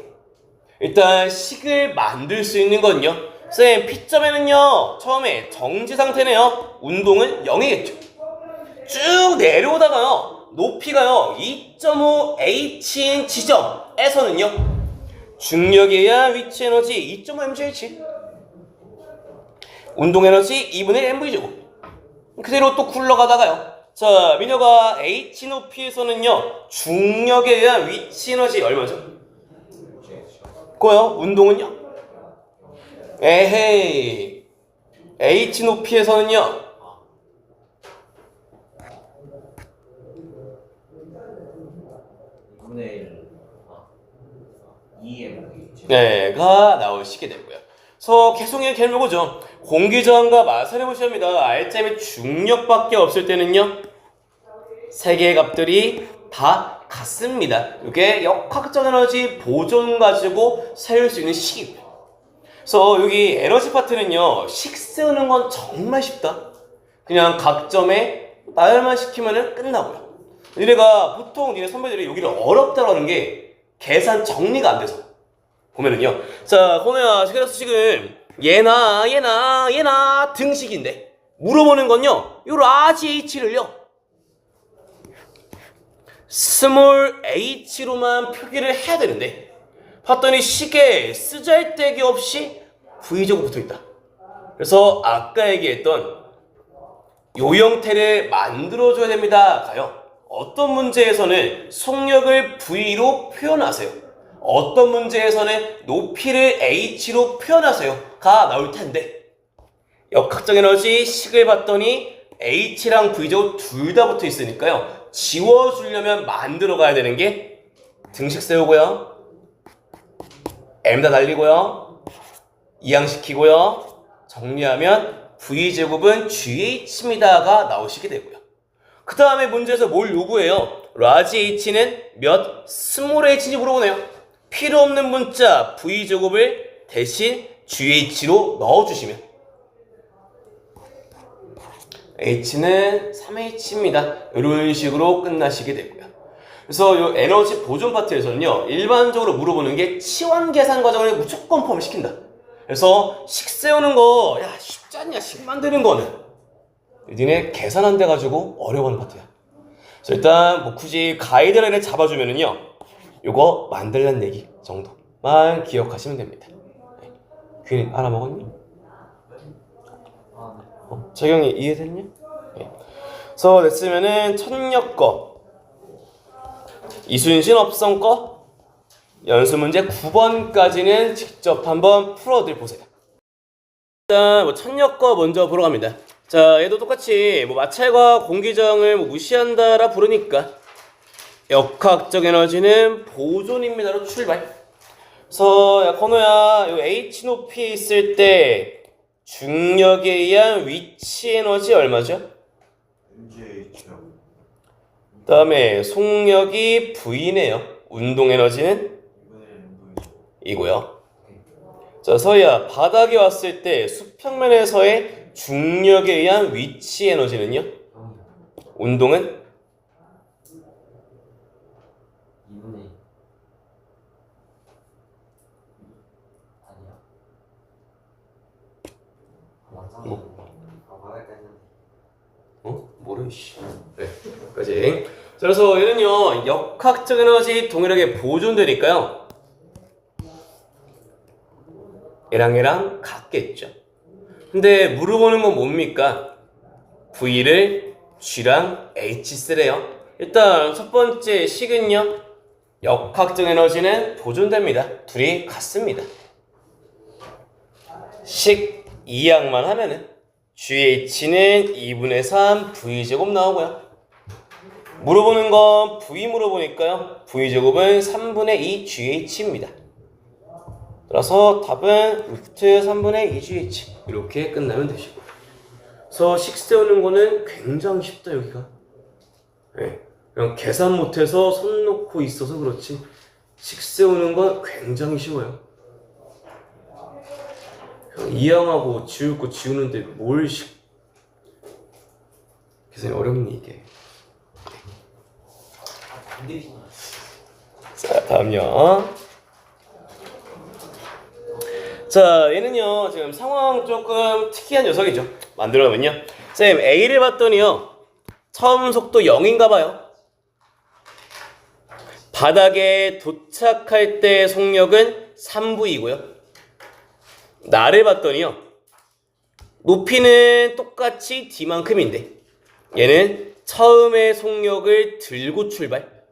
일단 식을 만들 수 있는 건요 쌤 P점에는요 처음에 정지 상태네요. 운동은 0이겠죠. 쭉 내려오다가요 높이가요 2.5 h인 지점에서는요 중력에 의한 위치 에너지 2.5 mgh 운동 에너지 2분의 1 mv제곱 그대로 또 굴러가다가요 자 민혁아 h 높이에서는요 중력에 의한 위치 에너지 얼마죠? 그거요 운동은요? 에헤이 h 높이에서는요 2m가 나오시게 되고요. 그래서 계속 이렇게 하는 거죠. 공기저항과 마찰을 무시합니다. R자임의 중력밖에 없을 때는요 세 개의 값들이 다 같습니다. 이게 역학적 에너지 보존 가지고 세울 수 있는 식이고요. 그래서 여기 에너지 파트는요 식 세우는 건 정말 쉽다. 그냥 각 점에 나열만 시키면 끝나고요. 니네가 보통 니네 선배들이 여기를 어렵다고 하는 게 계산 정리가 안 돼서 보면은요 자 건우야 그래서 지금 얘나 등식인데 물어보는 건요 요 라지 h를요 스몰 h로만 표기를 해야 되는데 봤더니 식에 쓰잘데기 없이 v제곱 붙어있다. 그래서 아까 얘기했던 요 형태를 만들어줘야 됩니다 가요 어떤 문제에서는 속력을 v로 표현하세요. 어떤 문제에서는 높이를 h로 표현하세요 가 나올 텐데 역학적 에너지 식을 봤더니 h랑 v제곱 둘 다 붙어 있으니까요 지워주려면 만들어 가야 되는 게 등식 세우고요 m 다 날리고요 이항시키고요 정리하면 V제곱은 GH입니다가 나오시게 되고요. 그 다음에 문제에서 뭘 요구해요? 라지 H는 몇 스몰 H인지 물어보네요. 필요 없는 문자 V제곱을 대신 GH로 넣어주시면 H는 3H입니다. 이런 식으로 끝나시게 되고요. 그래서 이 에너지 보존 파트에서는요, 일반적으로 물어보는 게 치환 계산 과정을 무조건 포함을 시킨다. 그래서 식 세우는 거, 야, 쉽지 않냐, 식 만드는 거는. 니네 계산 안 돼가지고 어려워하는 파트야. 그래서 일단 뭐 굳이 가이드라인을 잡아주면은요, 요거 만들란 얘기 정도만 기억하시면 됩니다. 귀인 알아먹었니? 재경이 이해됐냐? 네. 그래서 됐으면은 천역 거, 이순신 업성 거, 연수 문제 9번까지는 직접 한번 풀어들 보세요. 일단 뭐 천역 거 먼저 보러 갑니다. 자, 얘도 똑같이 뭐 마찰과 공기저항을 뭐 무시한다라 부르니까 역학적 에너지는 보존입니다로 출발. 그래서 야 건우야, 요 H 높이에 있을 때 중력에 의한 위치 에너지 얼마죠? MGH요. 그 다음에 속력이 V네요. 운동 에너지는 이고요. 자, 서희야, 바닥에 왔을 때 수평면에서의 중력에 의한 위치 에너지는요? 운동은? 2분의 2 아니야? 뭐래, 씨. 네, 까지. 자, 그래서 얘는요, 역학적 에너지 동일하게 보존되니까요. 얘랑 같겠죠. 근데 물어보는 건 뭡니까? V를 G랑 H 쓰래요. 일단 첫 번째 식은요, 역학적 에너지는 보존됩니다. 둘이 같습니다. 식 이항만 하면은 GH는 2분의 3 V제곱 나오고요. 물어보는 건 V 물어보니까요, V제곱은 3분의 2 GH입니다. 따라서 답은 루트 3분의 2 GH 이렇게 끝나면 되시고. 그래서 식 세우는 거는 굉장히 쉽다 여기가. 네, 그냥 계산 못해서 손 놓고 있어서 그렇지 식 세우는 건 굉장히 쉬워요. 이항하고 지울 거 지우는데 뭘 계산이 어렵니 이게. 자, 다음요. 자, 얘는요 지금 상황 조금 특이한 녀석이죠. 만들어보면요, 쌤 A를 봤더니요 처음 속도 0인가봐요. 바닥에 도착할 때 속력은 3V이고요. 나를 봤더니요 높이는 똑같이 D만큼인데 얘는 처음에 속력을 들고 출발,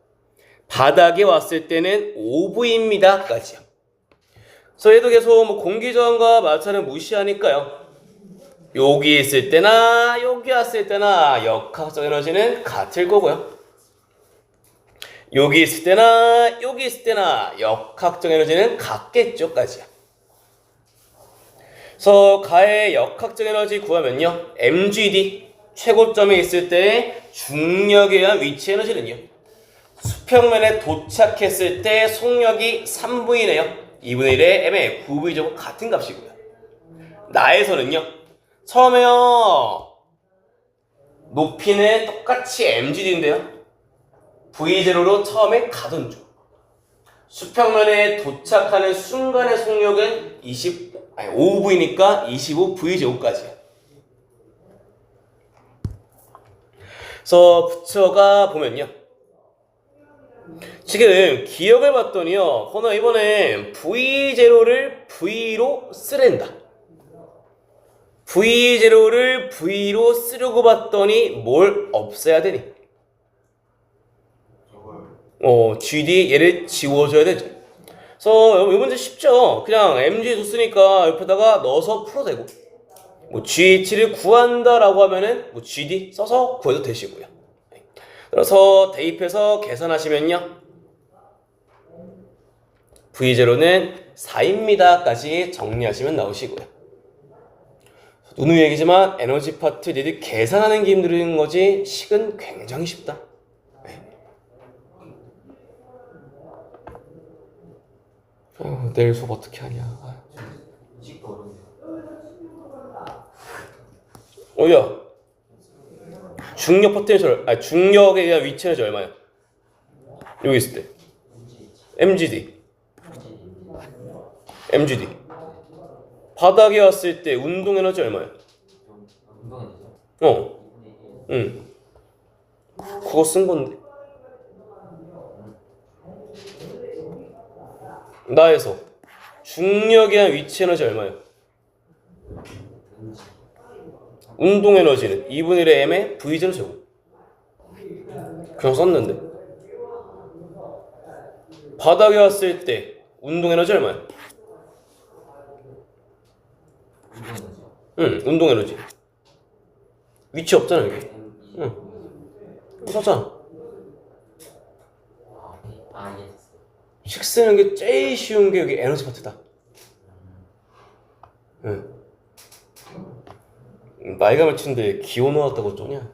바닥에 왔을 때는 5V입니다 까지요. 그래서 얘도 계속 뭐 공기저항과 마찰을 무시하니까요, 여기 있을 때나 여기 왔을 때나 역학적 에너지는 같을 거고요, 여기 있을 때나 여기 있을 때나 역학적 에너지는 같겠죠 까지요. 그래서 가의 역학적 에너지 구하면요, mgd 최고점에 있을 때의 중력에 의한 위치 에너지는요, 수평면에 도착했을 때 속력이 3V네요. 2분의 1의 m의 9V제곱 같은 값이고요. 나에서는요 처음에요 높이는 똑같이 mgd인데요 V0로 처음에 가던 중, 수평면에 도착하는 순간의 속력은 5V니까 25V제곱까지요. 그래서 붙여가 보면요, 지금 기억을 봤더니요 건우 이번엔 V0를 V로 쓰랜다. V0를 V로 쓰려고 봤더니 뭘 없애야 되니? 저거요. GD 얘를 지워줘야 되죠. 그래서 이 문제 쉽죠. 그냥 MG 줬으니까 옆에다가 넣어서 풀어도 되고, 뭐 GH를 구한다라고 하면은 뭐 GD 써서 구해도 되시고요. 그래서 대입해서 계산하시면요 V0는 4입니다까지 정리하시면 나오시고요. 누누이 얘기지만 에너지 파트 니들 계산하는 게 힘든 거지 식은 굉장히 쉽다. 네. 내일 수업 어떻게 하냐. 식도 어려운데. 야 중력 포텐셜 중력에 의한 위치 에너지 얼마야? 여기 있을 때 MGD MGD 바닥에 왔을 때 운동 에너지 얼마야? 운동해야죠. 응 그거 쓴 건데 나에서 중력에 의한 위치 에너지 얼마야? 운동 에너지는 2분의 1의 m의 v0 제곱 그냥 썼는데 바닥에 왔을 때 운동 에너지 얼마야? 운동해야죠. 응 운동 에너지 위치 없잖아 여기 응 썼잖아 예. 식 쓰는 게 제일 쉬운 게 여기 에너지 파트다 응 나이가 몇인데 기호 나왔다고 쪼냐?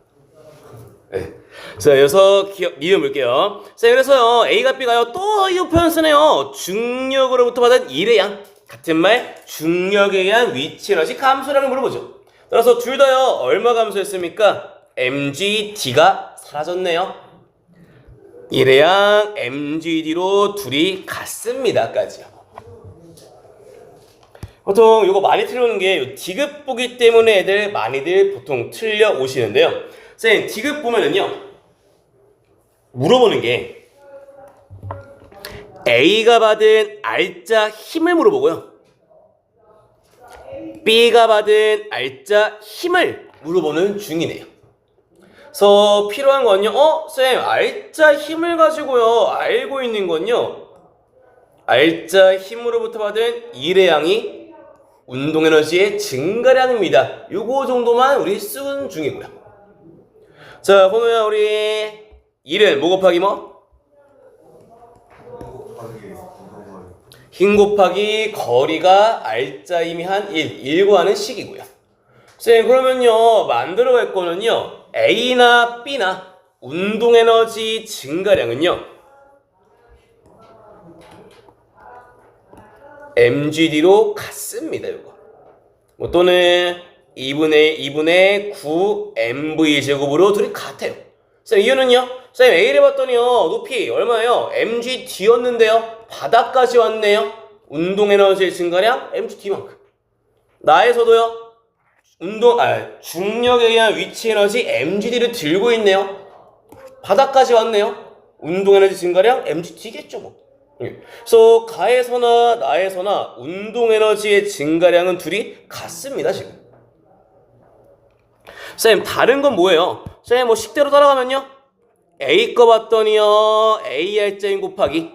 네. 자, 여기서 이음 볼게요. 자, 그래서요, A가 B가요, 또 이 표현 쓰네요. 중력으로부터 받은 일의 양. 같은 말, 중력에 의한 위치 에너지 감소량을 물어보죠. 따라서 둘 다요, 얼마 감소했습니까? mgd가 사라졌네요. 일의 양, mgd로 둘이 같습니다까지요. 보통 이거 많이 틀려오는 게 디귿 보기 때문에 애들 많이들 보통 틀려 오시는데요. 선생님 디귿 보면은요 물어보는 게 A가 받은 알짜 힘을 물어보고요 B가 받은 알짜 힘을 물어보는 중이네요. 그래서 필요한 건요 쌤 알짜 힘을 가지고요 알고 있는 건요 알짜 힘으로부터 받은 일의 양이 운동 에너지의 증가량입니다. 요거 정도만 우리 쓰는 중이고요. 자, 그러면 우리 1은 뭐 곱하기 뭐? 힘 곱하기 거리가 알짜임이 한 1 구하는 식이고요. 쌤, 그러면요 만들어 갈 거는요 A나 B나 운동 에너지 증가량은요 mgd로 같습니다. 이거 뭐 또는 2분의 9 mv 제곱으로 둘이 같아요. 쌤 이유는요? 쌤 A를 봤더니요 높이 얼마예요? mgd였는데요 바닥까지 왔네요. 운동 에너지의 증가량 mgd만큼. 나에서도요 중력에 의한 위치 에너지 mgd를 들고 있네요. 바닥까지 왔네요. 운동 에너지 증가량 mgd겠죠 뭐. 그래서 가에서나 나에서나 운동 에너지의 증가량은 둘이 같습니다 지금. 쌤 다른 건 뭐예요? 쌤 뭐 식대로 따라가면요 A 거 봤더니요 A 할자인 곱하기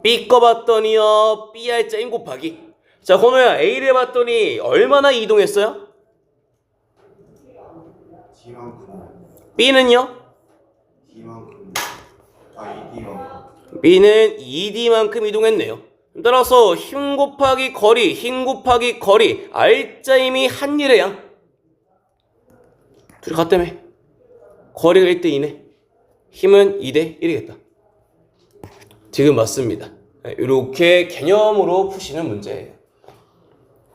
B 거 봤더니요 B 할자인 곱하기. 자 건우야 A를 봤더니 얼마나 이동했어요? B는요? B는 2D만큼 이동했네요. 따라서 힘 곱하기 거리 알짜임이 한 일의 양 둘이 같다며. 거리가 1대 2네 힘은 2대 1이겠다. 지금 맞습니다. 이렇게 개념으로 푸시는 문제예요.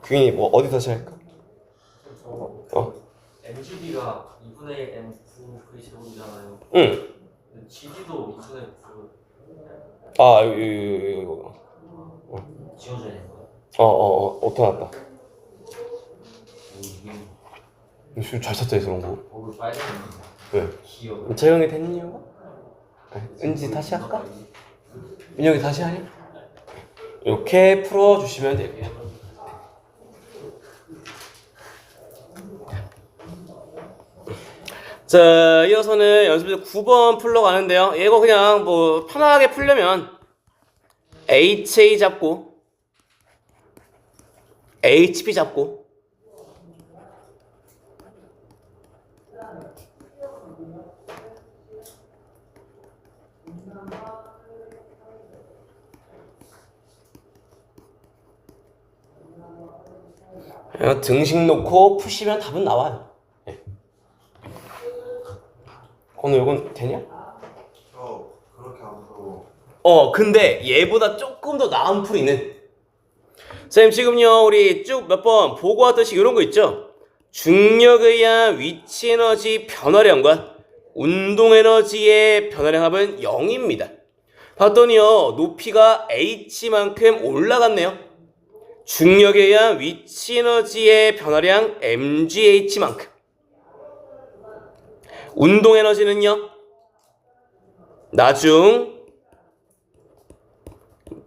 규인이 뭐 어디 다시 할까? MGD가 2분의 1 M9 V 제곱이잖아요. 응. GD도 2분의 9 아 이거 지워줘야 되는 거야? 오토 났다. 이게 잘 쳤다 해서 그런 거. 버블 빨간색이야. 왜? 귀여워. 재영이 됐니 이거? 은지 다시 할까? 민영이 다시 하냐? 이렇게 풀어주시면 되고요. 자, 이어서는 연습에서 9번 풀러 가는데요. 이거 그냥 뭐 편하게 풀려면 HA 잡고 HP 잡고 그냥 등식 놓고 푸시면 답은 나와요. 예. 건우 이건 되냐? 저 그렇게 안 풀어. 근데 얘보다 조금 더 나은 풀이는 쌤 지금요 우리 쭉 몇 번 보고 왔듯이 이런 거 있죠? 중력에 의한 위치 에너지 변화량과 운동 에너지의 변화량 합은 0입니다. 봤더니요 높이가 h만큼 올라갔네요. 중력에 의한 위치 에너지의 변화량 mgh만큼, 운동 에너지는요 나중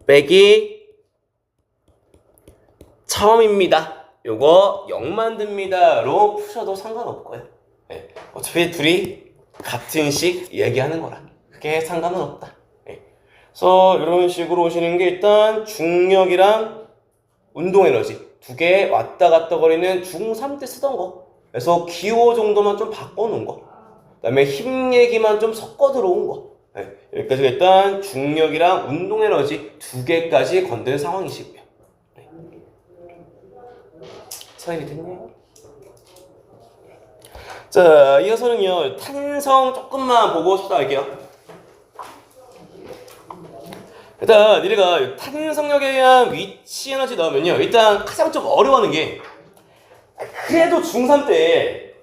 빼기 처음입니다. 요거 0 만듭니다로 푸셔도 상관없고요. 네. 어차피 둘이 같은 식 얘기하는 거라 그게 상관은 없다. 네. 그래서 이런 식으로 오시는 게 일단 중력이랑 운동 에너지 두 개 왔다 갔다 거리는 중3 때 쓰던 거. 그래서 기호 정도만 좀 바꿔놓은 거. 그다음에 힘 얘기만 좀 섞어 들어온 거. 네. 여기까지 일단 중력이랑 운동 에너지 두 개까지 건든 상황이시고요. 네. 서인이 됐네요. 자, 이어서는요 탄성 조금만 보고 싶다 할게요. 일단 니네가 탄성력에 의한 위치 에너지 나오면요 일단 가장 좀 어려워하는 게 그래도 중3 때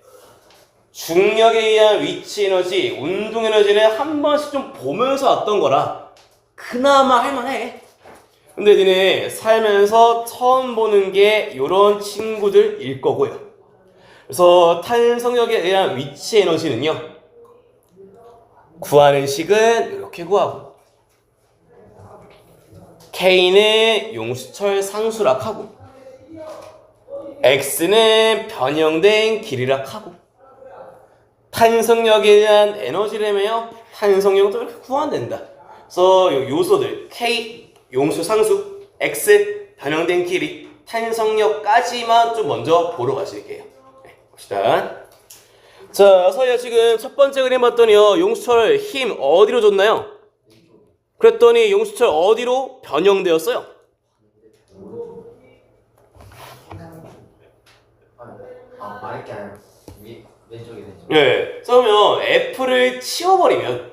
중력에 의한 위치 에너지, 운동 에너지는 한 번씩 좀 보면서 왔던 거라 그나마 할만해. 근데 니네 살면서 처음 보는 게 요런 친구들일 거고요. 그래서 탄성력에 의한 위치 에너지는요 구하는 식은 이렇게 구하고 K는 용수철 상수락하고 X는 변형된 길이락하고 탄성력에 의한 에너지라며요 탄성력도 이렇게 구하면 된다. 그래서 요소들 K 용수 상수, X 변형된 길이, 탄성력까지만 좀 먼저 보러 가실게요. 네, 봅시다. 자, 서희야 지금 첫 번째 그림 봤더니요 용수철 힘 어디로 줬나요? 그랬더니 용수철 어디로 변형되었어요? 말할 게 아니라 왼쪽이 되죠. 예. 그러면 F를 치워버리면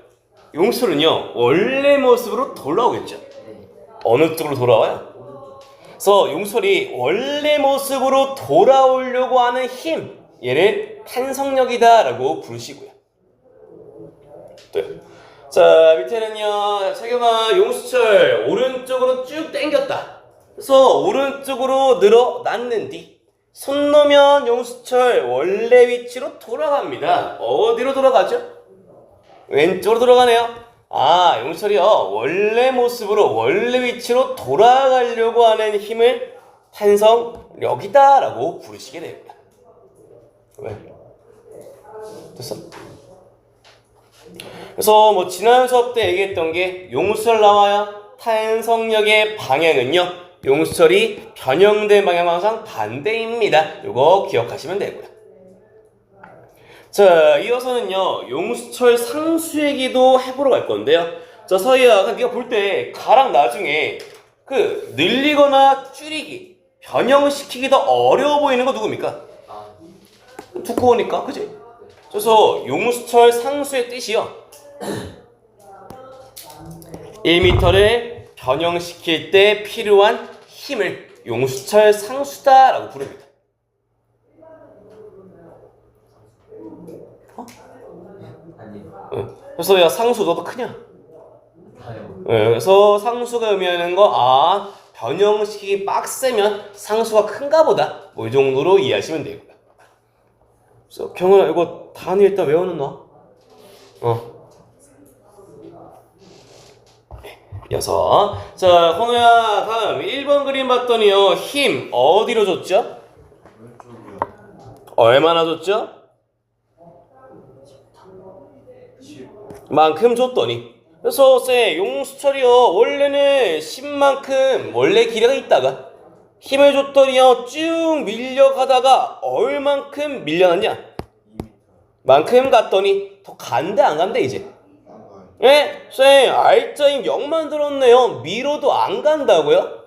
용수철은요 원래 모습으로 돌아오겠죠. 네. 어느 쪽으로 돌아와요? 그래서 용수철이 원래 모습으로 돌아오려고 하는 힘, 얘를 탄성력이다 라고 부르시고요. 또 자, 밑에는요 세경아 용수철 오른쪽으로 쭉 당겼다. 그래서 오른쪽으로 늘어났는 뒤 손 놓으면 용수철 원래 위치로 돌아갑니다. 어디로 돌아가죠? 왼쪽으로 돌아가네요. 아, 용수철이요 원래 모습으로 원래 위치로 돌아가려고 하는 힘을 탄성력이다 라고 부르시게 됩니다. 왜? 됐어? 그래서 뭐 지난 수업 때 얘기했던 게 용수철 나와요. 탄성력의 방향은요 용수철이 변형된 방향 항상 반대입니다. 요거 기억하시면 되고요. 자, 이어서는요 용수철 상수얘기도 해보러 갈 건데요. 자, 서희야 네가 볼 때 가랑 나중에 그 늘리거나 줄이기, 변형시키기 더 어려워 보이는 거 누굽니까? 두꺼우니까, 그지? 그래서 용수철 상수의 뜻이요 1m를 변형시킬 때 필요한 힘을 용수철 상수다 라고 부릅니다. 아니. 그래서 야 상수 너도 크냐? 다요. 그래서 상수가 의미하는 거 변형시키기 빡세면 상수가 큰가 보다 뭐 이 정도로 이해하시면 되고요. 그래서 경은아 이거 단위 일단 외워놓나? 여섯. 자, 건우야 다음 1번 그림 봤더니요 힘 어디로 줬죠? 왼쪽이요. 얼마나 줬죠? 10. 만큼 줬더니 그래서 용수철이요 원래는 10만큼 원래 길이가 있다가 힘을 줬더니요 쭉 밀려가다가 얼만큼 밀려났냐? 2m. 만큼 갔더니 더 간대 안 간대 이제? 안 가요. 예? 쌤 알짜임 0만 들었네요. 밀어도 안 간다고요?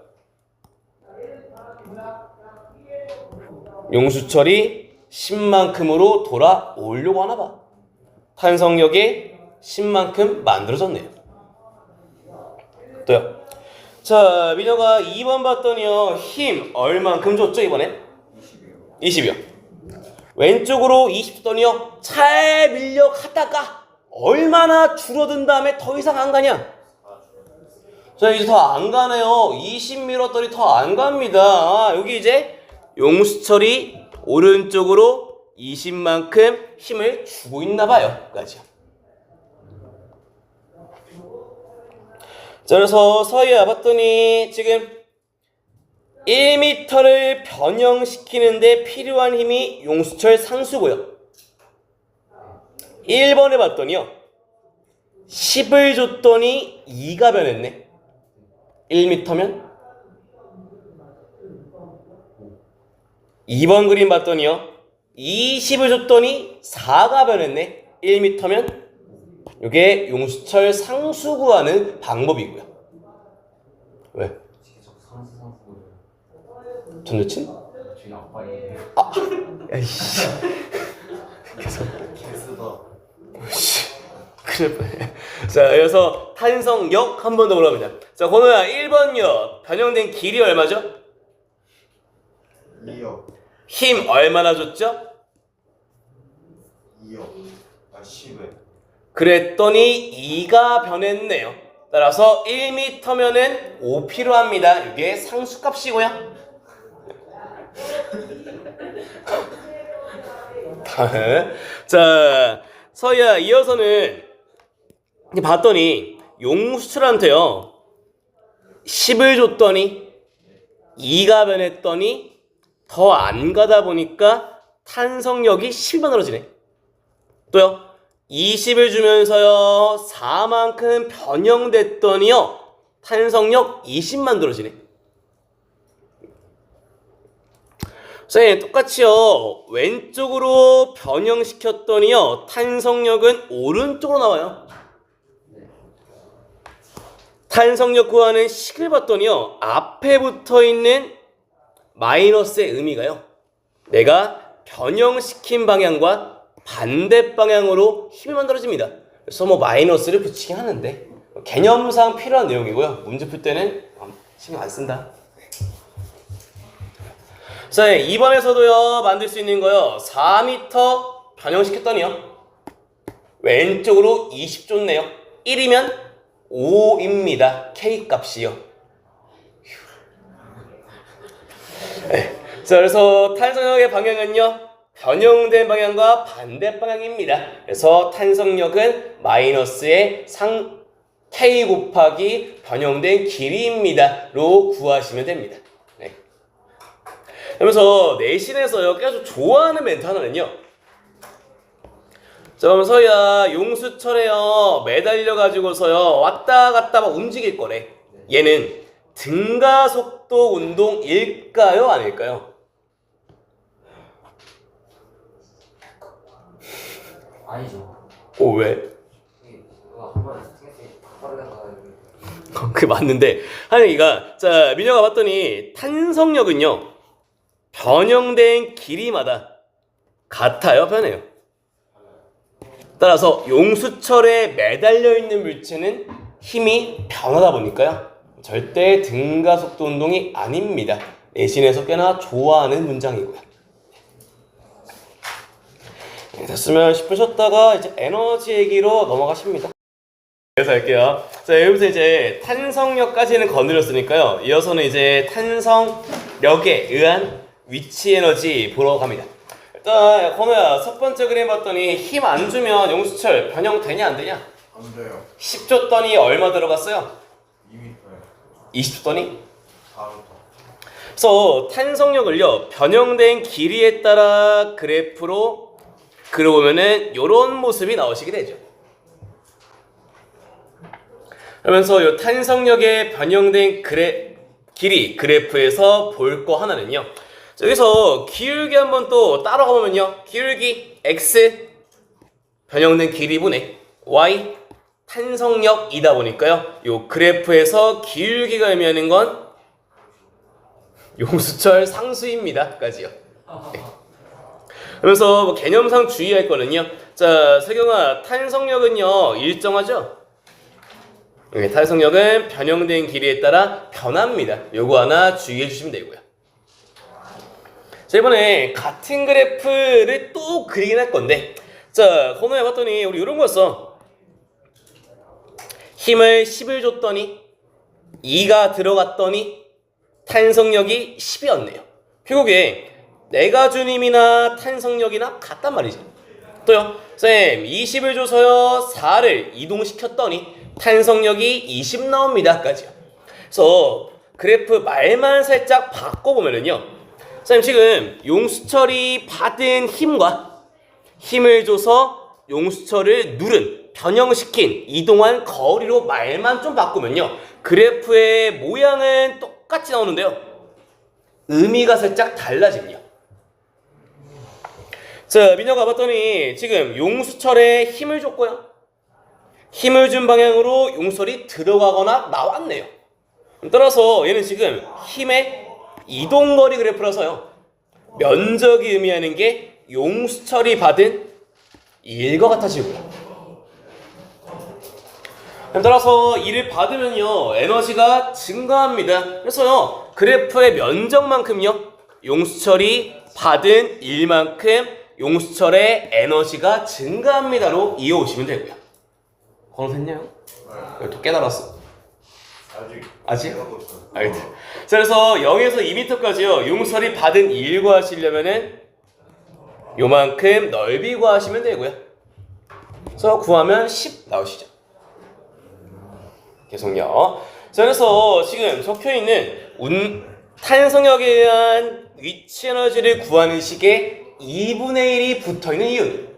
용수철이 10만큼으로 돌아오려고 하나 봐. 탄성력이 10만큼 만들어졌네요. 또요. 자, 민혁아 2번 봤더니요. 힘 얼만큼 줬죠 이번에? 20이요. 왼쪽으로 20 줬더니요. 잘 밀려 가다가 얼마나 줄어든 다음에 더 이상 안 가냐? 자, 이제 더 안 가네요. 20 밀었더니 더 안 갑니다. 여기 이제 용수철이 오른쪽으로 20만큼 힘을 주고 있나 봐요. 까지요. 자, 그래서 서희야 봤더니 지금 1m를 변형시키는데 필요한 힘이 용수철 상수고요. 1번에 봤더니요. 10을 줬더니 2가 변했네. 1m면 2번 그림 봤더니요. 20을 줬더니 4가 변했네. 1m면 이게 용수철 상수 구하는 방법이고요. 왜? 전 여친? 저희 아빠 있는데. 아, 야이씨. 계속. 개쓰다. 그래. 자, 그래서 탄성력 한 번 더 보랍니다. 자, 건우야 1번요. 변형된 길이 얼마죠? 2요. 힘 얼마나 줬죠? 2요. 아 10에. 그랬더니 2가 변했네요. 따라서 1m면은 5 필요합니다. 이게 상수값이고요. 자, 서희야 이어서는 봤더니 용수철한테요 10을 줬더니 2가 변했더니 더 안 가다 보니까 탄성력이 10이 만들어지네. 또요 20을 주면서요 4만큼 변형됐더니요 탄성력 20 만들어지네. 자, 똑같이요 왼쪽으로 변형시켰더니요 탄성력은 오른쪽으로 나와요. 탄성력 구하는 식을 봤더니요 앞에 붙어있는 마이너스의 의미가요 내가 변형시킨 방향과 반대 방향으로 힘이 만들어집니다. 그래서 뭐 마이너스를 붙이긴 하는데 개념상 필요한 내용이고요. 문제 풀 때는 신경 안 쓴다. 자, 2번에서도요 만들 수 있는 거요 4m 변형시켰더니요 왼쪽으로 20 줬네요. 1이면 5입니다. K 값이요. 네. 자, 그래서 탄성력의 방향은요 변형된 방향과 반대 방향입니다. 그래서 탄성력은 마이너스의 K 곱하기 변형된 길이입니다로 구하시면 됩니다. 네. 그러면서 내신에서요 계속 좋아하는 멘트 하나는요. 자, 그럼 서희야 용수철에요 매달려 가지고서요 왔다 갔다 막 움직일 거래. 얘는 등가속도 운동일까요 아닐까요? 아니죠. 오, 왜? 이거 한 번에 스트레스 빠르게 그게 맞는데 하영이가 자 민혁아 봤더니 탄성력은요 변형된 길이마다 같아요 변해요. 따라서 용수철에 매달려 있는 물체는 힘이 변하다 보니까요 절대 등가속도 운동이 아닙니다. 내신에서 꽤나 좋아하는 문장이고요. 네, 됐으면 10분 쉬었다가 이제 에너지 얘기로 넘어가십니다. 그래서 할게요. 자, 여기서 이제 탄성력까지는 거느렸으니까요. 이어서는 이제 탄성력에 의한 위치 에너지 보러 갑니다. 일단 건우야 첫 번째 그림 봤더니 힘 안 주면 용수철 변형되냐 안 되냐? 안 돼요. 10 줬더니 얼마 들어갔어요? 2m. 20 줬더니? 4m. 그래서 탄성력을요 변형된 길이에 따라 그래프로 그려보면은 요런 모습이 나오시게 되죠. 그러면서 요 탄성력의 변형된 길이 그래프에서 볼 거 하나는요. 자, 여기서 기울기 한번 또 따라가 보면요. 기울기 x 변형된 길이분의 y 탄성력이다 보니까요. 요 그래프에서 기울기가 의미하는 건 용수철 상수입니다. 까지요. 그래서 뭐 개념상 주의할 거는요. 자, 세경아, 탄성력은요 일정하죠? 네, 탄성력은 변형된 길이에 따라 변합니다. 요거 하나 주의해 주시면 되고요. 자, 이번에 같은 그래프를 또 그리긴 할 건데, 자, 건우 해봤더니 우리 이런 거였어. 힘을 10을 줬더니 2가 들어갔더니 탄성력이 10이었네요. 결국에 내가 준 힘이나 탄성력이나 같단 말이지. 또요, 쌤 20을 줘서요 4를 이동시켰더니 탄성력이 20 나옵니다. 까지요. 그래서 그래프 말만 살짝 바꿔보면은요, 쌤 지금 용수철이 받은 힘과 힘을 줘서 용수철을 누른, 변형시킨, 이동한 거리로 말만 좀 바꾸면요, 그래프의 모양은 똑같이 나오는데요, 의미가 살짝 달라집니다. 자, 민혁아 봤더니 지금 용수철에 힘을 줬고요, 힘을 준 방향으로 용수철이 들어가거나 나왔네요. 따라서 얘는 지금 힘의 이동거리 그래프라서요, 면적이 의미하는 게 용수철이 받은 일과 같아지고요. 따라서 이를 받으면요 에너지가 증가합니다. 그래서요 그래프의 면적만큼요 용수철이 받은 일만큼 용수철의 에너지가 증가합니다로 이어오시면 되고요. 건우 됐냐요? 또 깨달았어. 아직? 알겠다. 자, 그래서 0에서 2m까지요 용수철이 받은 일 구하시려면은 요만큼 넓이 구하시면 되고요. 그래서 구하면 10 나오시죠. 계속요. 자, 그래서 지금 적혀있는 탄성력에 의한 위치 에너지를 구하는 식에 2분의 1이 붙어있는 이유는,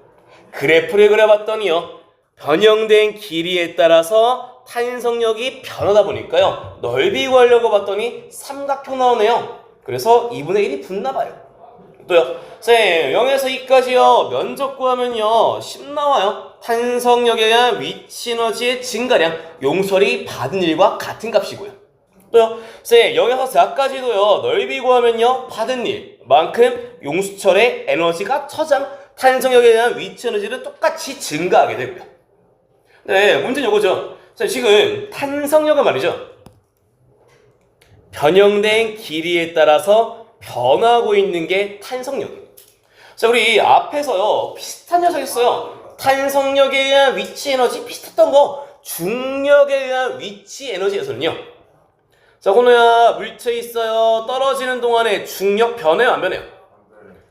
그래프를 그려봤더니요 변형된 길이에 따라서 탄성력이 변하다 보니까요 넓이 구하려고 봤더니 삼각형 나오네요. 그래서 2분의 1이 붙나봐요. 또요, 쌤 0에서 2까지요 면적 구하면요 10 나와요. 탄성력에 의한 위치 에너지의 증가량, 용수철이 받은 일과 같은 값이고요. 또요, 쌤 0에서 4까지도요 넓이 구하면요 받은 일만큼 용수철의 에너지가 처장, 탄성력에 의한 위치 에너지는 똑같이 증가하게 되고요. 네, 문제는 이거죠. 자, 지금 탄성력은 말이죠, 변형된 길이에 따라서 변하고 있는 게 탄성력이에요. 자, 우리 앞에서요 비슷한 녀석 있어요. 탄성력에 의한 위치 에너지 비슷했던 거, 중력에 의한 위치 에너지에서는요, 자, 건우야 물체 있어요. 떨어지는 동안에 중력 변해요 안 변해요?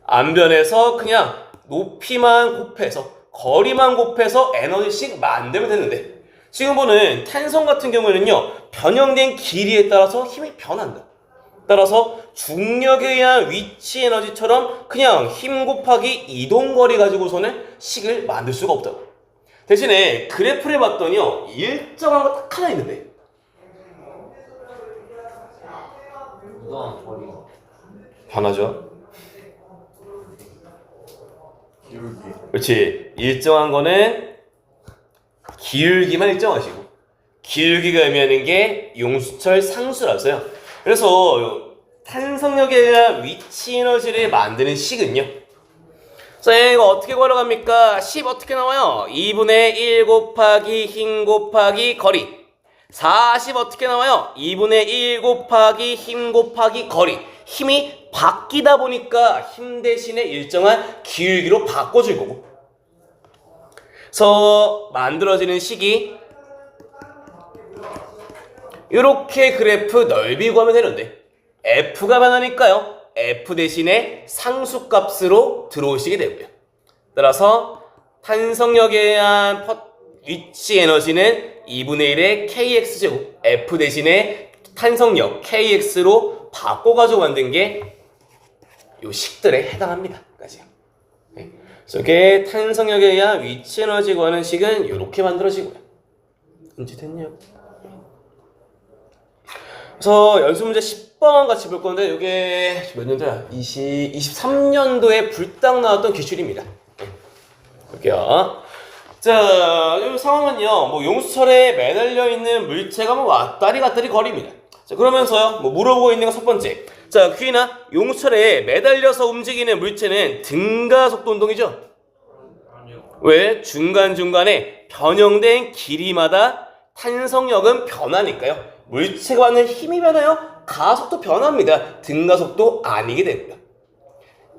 안 변해서 그냥 높이만 곱해서, 거리만 곱해서 에너지씩 만들면 되는데, 지금 보는 탄성 같은 경우에는요 변형된 길이에 따라서 힘이 변한다. 따라서 중력에 의한 위치 에너지처럼 그냥 힘 곱하기 이동거리 가지고서는 식을 만들 수가 없다고. 대신에 그래프를 봤더니요 일정한 거 딱 하나 있는데, 이동한 거리. 변하죠? 기울기. 그렇지. 일정한 거는 기울기만 일정하시고, 기울기가 의미하는 게 용수철 상수라서요. 그래서 탄성력에 의한 위치 에너지를 만드는 식은요, 자, 이거 어떻게 걸어갑니까? 10 어떻게 나와요? 2분의 1 곱하기 힘 곱하기 거리. 40 어떻게 나와요? 2분의 1 곱하기 힘 곱하기 거리. 힘이 바뀌다 보니까 힘 대신에 일정한 기울기로 바꿔줄 거고, 그래서 만들어지는 식이 이렇게 그래프 넓이 구하면 되는데, F가 변하니까요 F 대신에 상수값으로 들어오시게 되고요. 따라서 탄성력에 의한 위치 에너지는 2분의 1의 kx제곱, F 대신에 탄성력 kx로 바꿔가지고 만든 게 요 식들에 해당합니다. 까지요. 네. 그래서 이렇게 탄성력에 의한 위치 에너지 구하는 식은 이렇게 만들어지고요. 언제 됐냐고. 그래서 연습 문제 10번 같이 볼 건데, 이게 몇 년도야? 23년도에 불딱 나왔던 기출입니다. 네. 볼게요. 자, 이 상황은요, 뭐 용수철에 매달려 있는 물체가 뭐 왔다리 갔다리 거립니다. 자, 그러면서요, 뭐 물어보고 있는 거 첫 번째. 자, 퀴나 용수철에 매달려서 움직이는 물체는 등가속도 운동이죠. 아니요. 왜? 중간중간에 변형된 길이마다 탄성력은 변하니까요. 물체가 받는 힘이 변해요. 가속도 변합니다. 등가속도 아니게 되고요.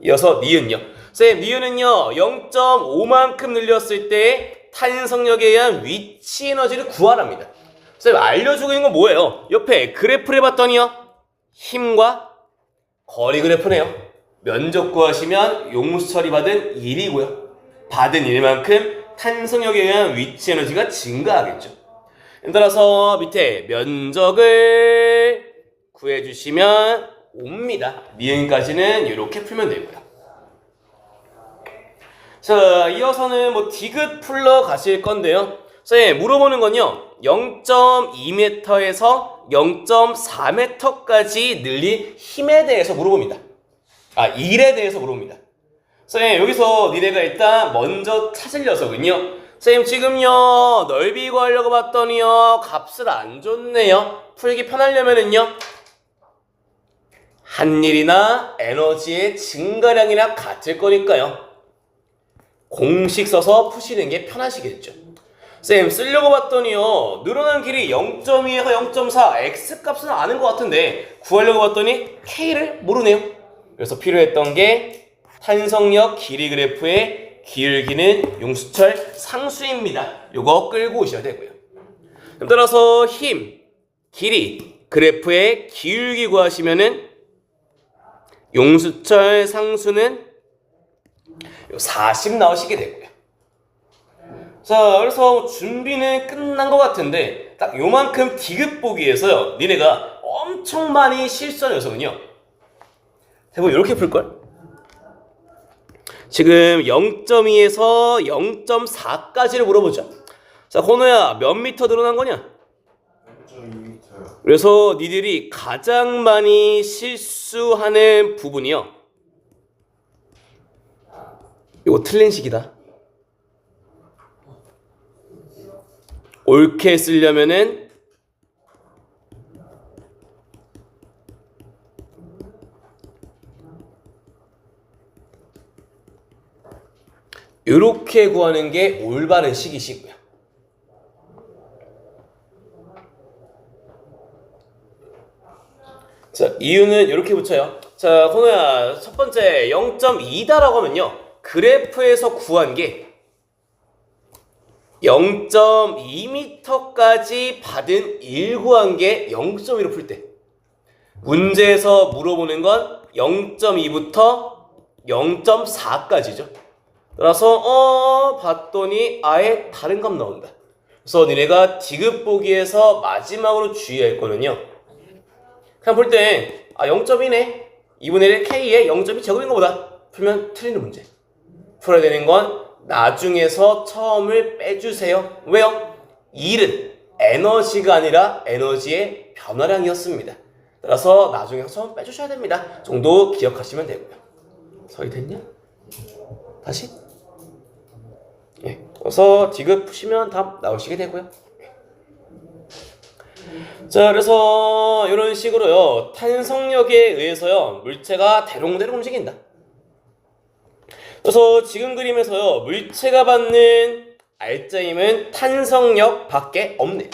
이어서 니은요. 쌤, 니은은요 0.5만큼 늘렸을 때 탄성력에 의한 위치 에너지를 구하랍니다. 쌤, 알려주고 있는 건 뭐예요? 옆에 그래프를 봤더니요 힘과 거리 그래프네요. 면적 구하시면 용수철이 받은 1이고요. 받은 1만큼 탄성력에 의한 위치 에너지가 증가하겠죠. 따라서 밑에 면적을 구해주시면 옵니다. 니은까지는 이렇게 풀면 되고요. 자, 이어서는 뭐 디귿 풀러 가실 건데요. 쌤, 물어보는 건요 0.2m에서 0.4m까지 늘린 힘에 대해서 물어봅니다. 아, 1에 대해서 물어봅니다. 쌤, 여기서 니네가 일단 먼저 찾을 녀석은요, 쌤 지금요 넓이 구하려고 봤더니요 값을 안 줬네요. 풀기 편하려면은요 한일이나 에너지의 증가량이나 같을 거니까요 공식 써서 푸시는 게 편하시겠죠. 쌤, 쓰려고 봤더니요 늘어난 길이 0.2에서 0.4 X값은 아는 것 같은데 구하려고 봤더니 K를 모르네요. 그래서 필요했던 게 탄성력 길이 그래프의 기울기는 용수철 상수입니다. 요거 끌고 오셔야 되고요. 그럼 따라서 힘, 길이 그래프의 기울기 구하시면은 용수철 상수는 40 나오시게 되고요. 자, 그래서 준비는 끝난 것 같은데 딱 요만큼 디귿 보기에서요 니네가 엄청 많이 실수한 녀석은요 대부분 이렇게 풀걸? 지금 0.2에서 0.4까지를 물어보죠. 자, 건우야 몇 미터 늘어난 거냐? 0.2m요. 그래서 니들이 가장 많이 실수하는 부분이요 이거 틀린 식이다. 옳게 쓰려면은 이렇게 구하는 게 올바른 식이시고요. 자, 이유는 이렇게 붙여요. 자, 건우야 첫 번째 0.2다라고 하면요 그래프에서 구한 게 0.2m까지 받은 1 구한 게 0.1로 풀 때 문제에서 물어보는 건 0.2부터 0.4까지죠. 따라서 봤더니 아예 다른 값 나온다. 그래서 니네가 디귿 보기에서 마지막으로 주의할 거는요 그냥 볼 때 0.2네 2분의 1 K에 0.2 제곱인 것보다 풀면 틀리는 문제. 풀어야 되는 건 나중에서 처음을 빼주세요. 왜요? 1은 에너지가 아니라 에너지의 변화량이었습니다. 따라서 나중에서 처음 빼주셔야 됩니다. 정도 기억하시면 되고요. 서희 됐냐? 다시? 예. 그래서 디귿 푸시면 답 나오시게 되고요. 자, 그래서 이런 식으로요 탄성력에 의해서요 물체가 대롱대롱 움직인다. 그래서 지금 그림에서요 물체가 받는 알짜임은 탄성력 밖에 없네.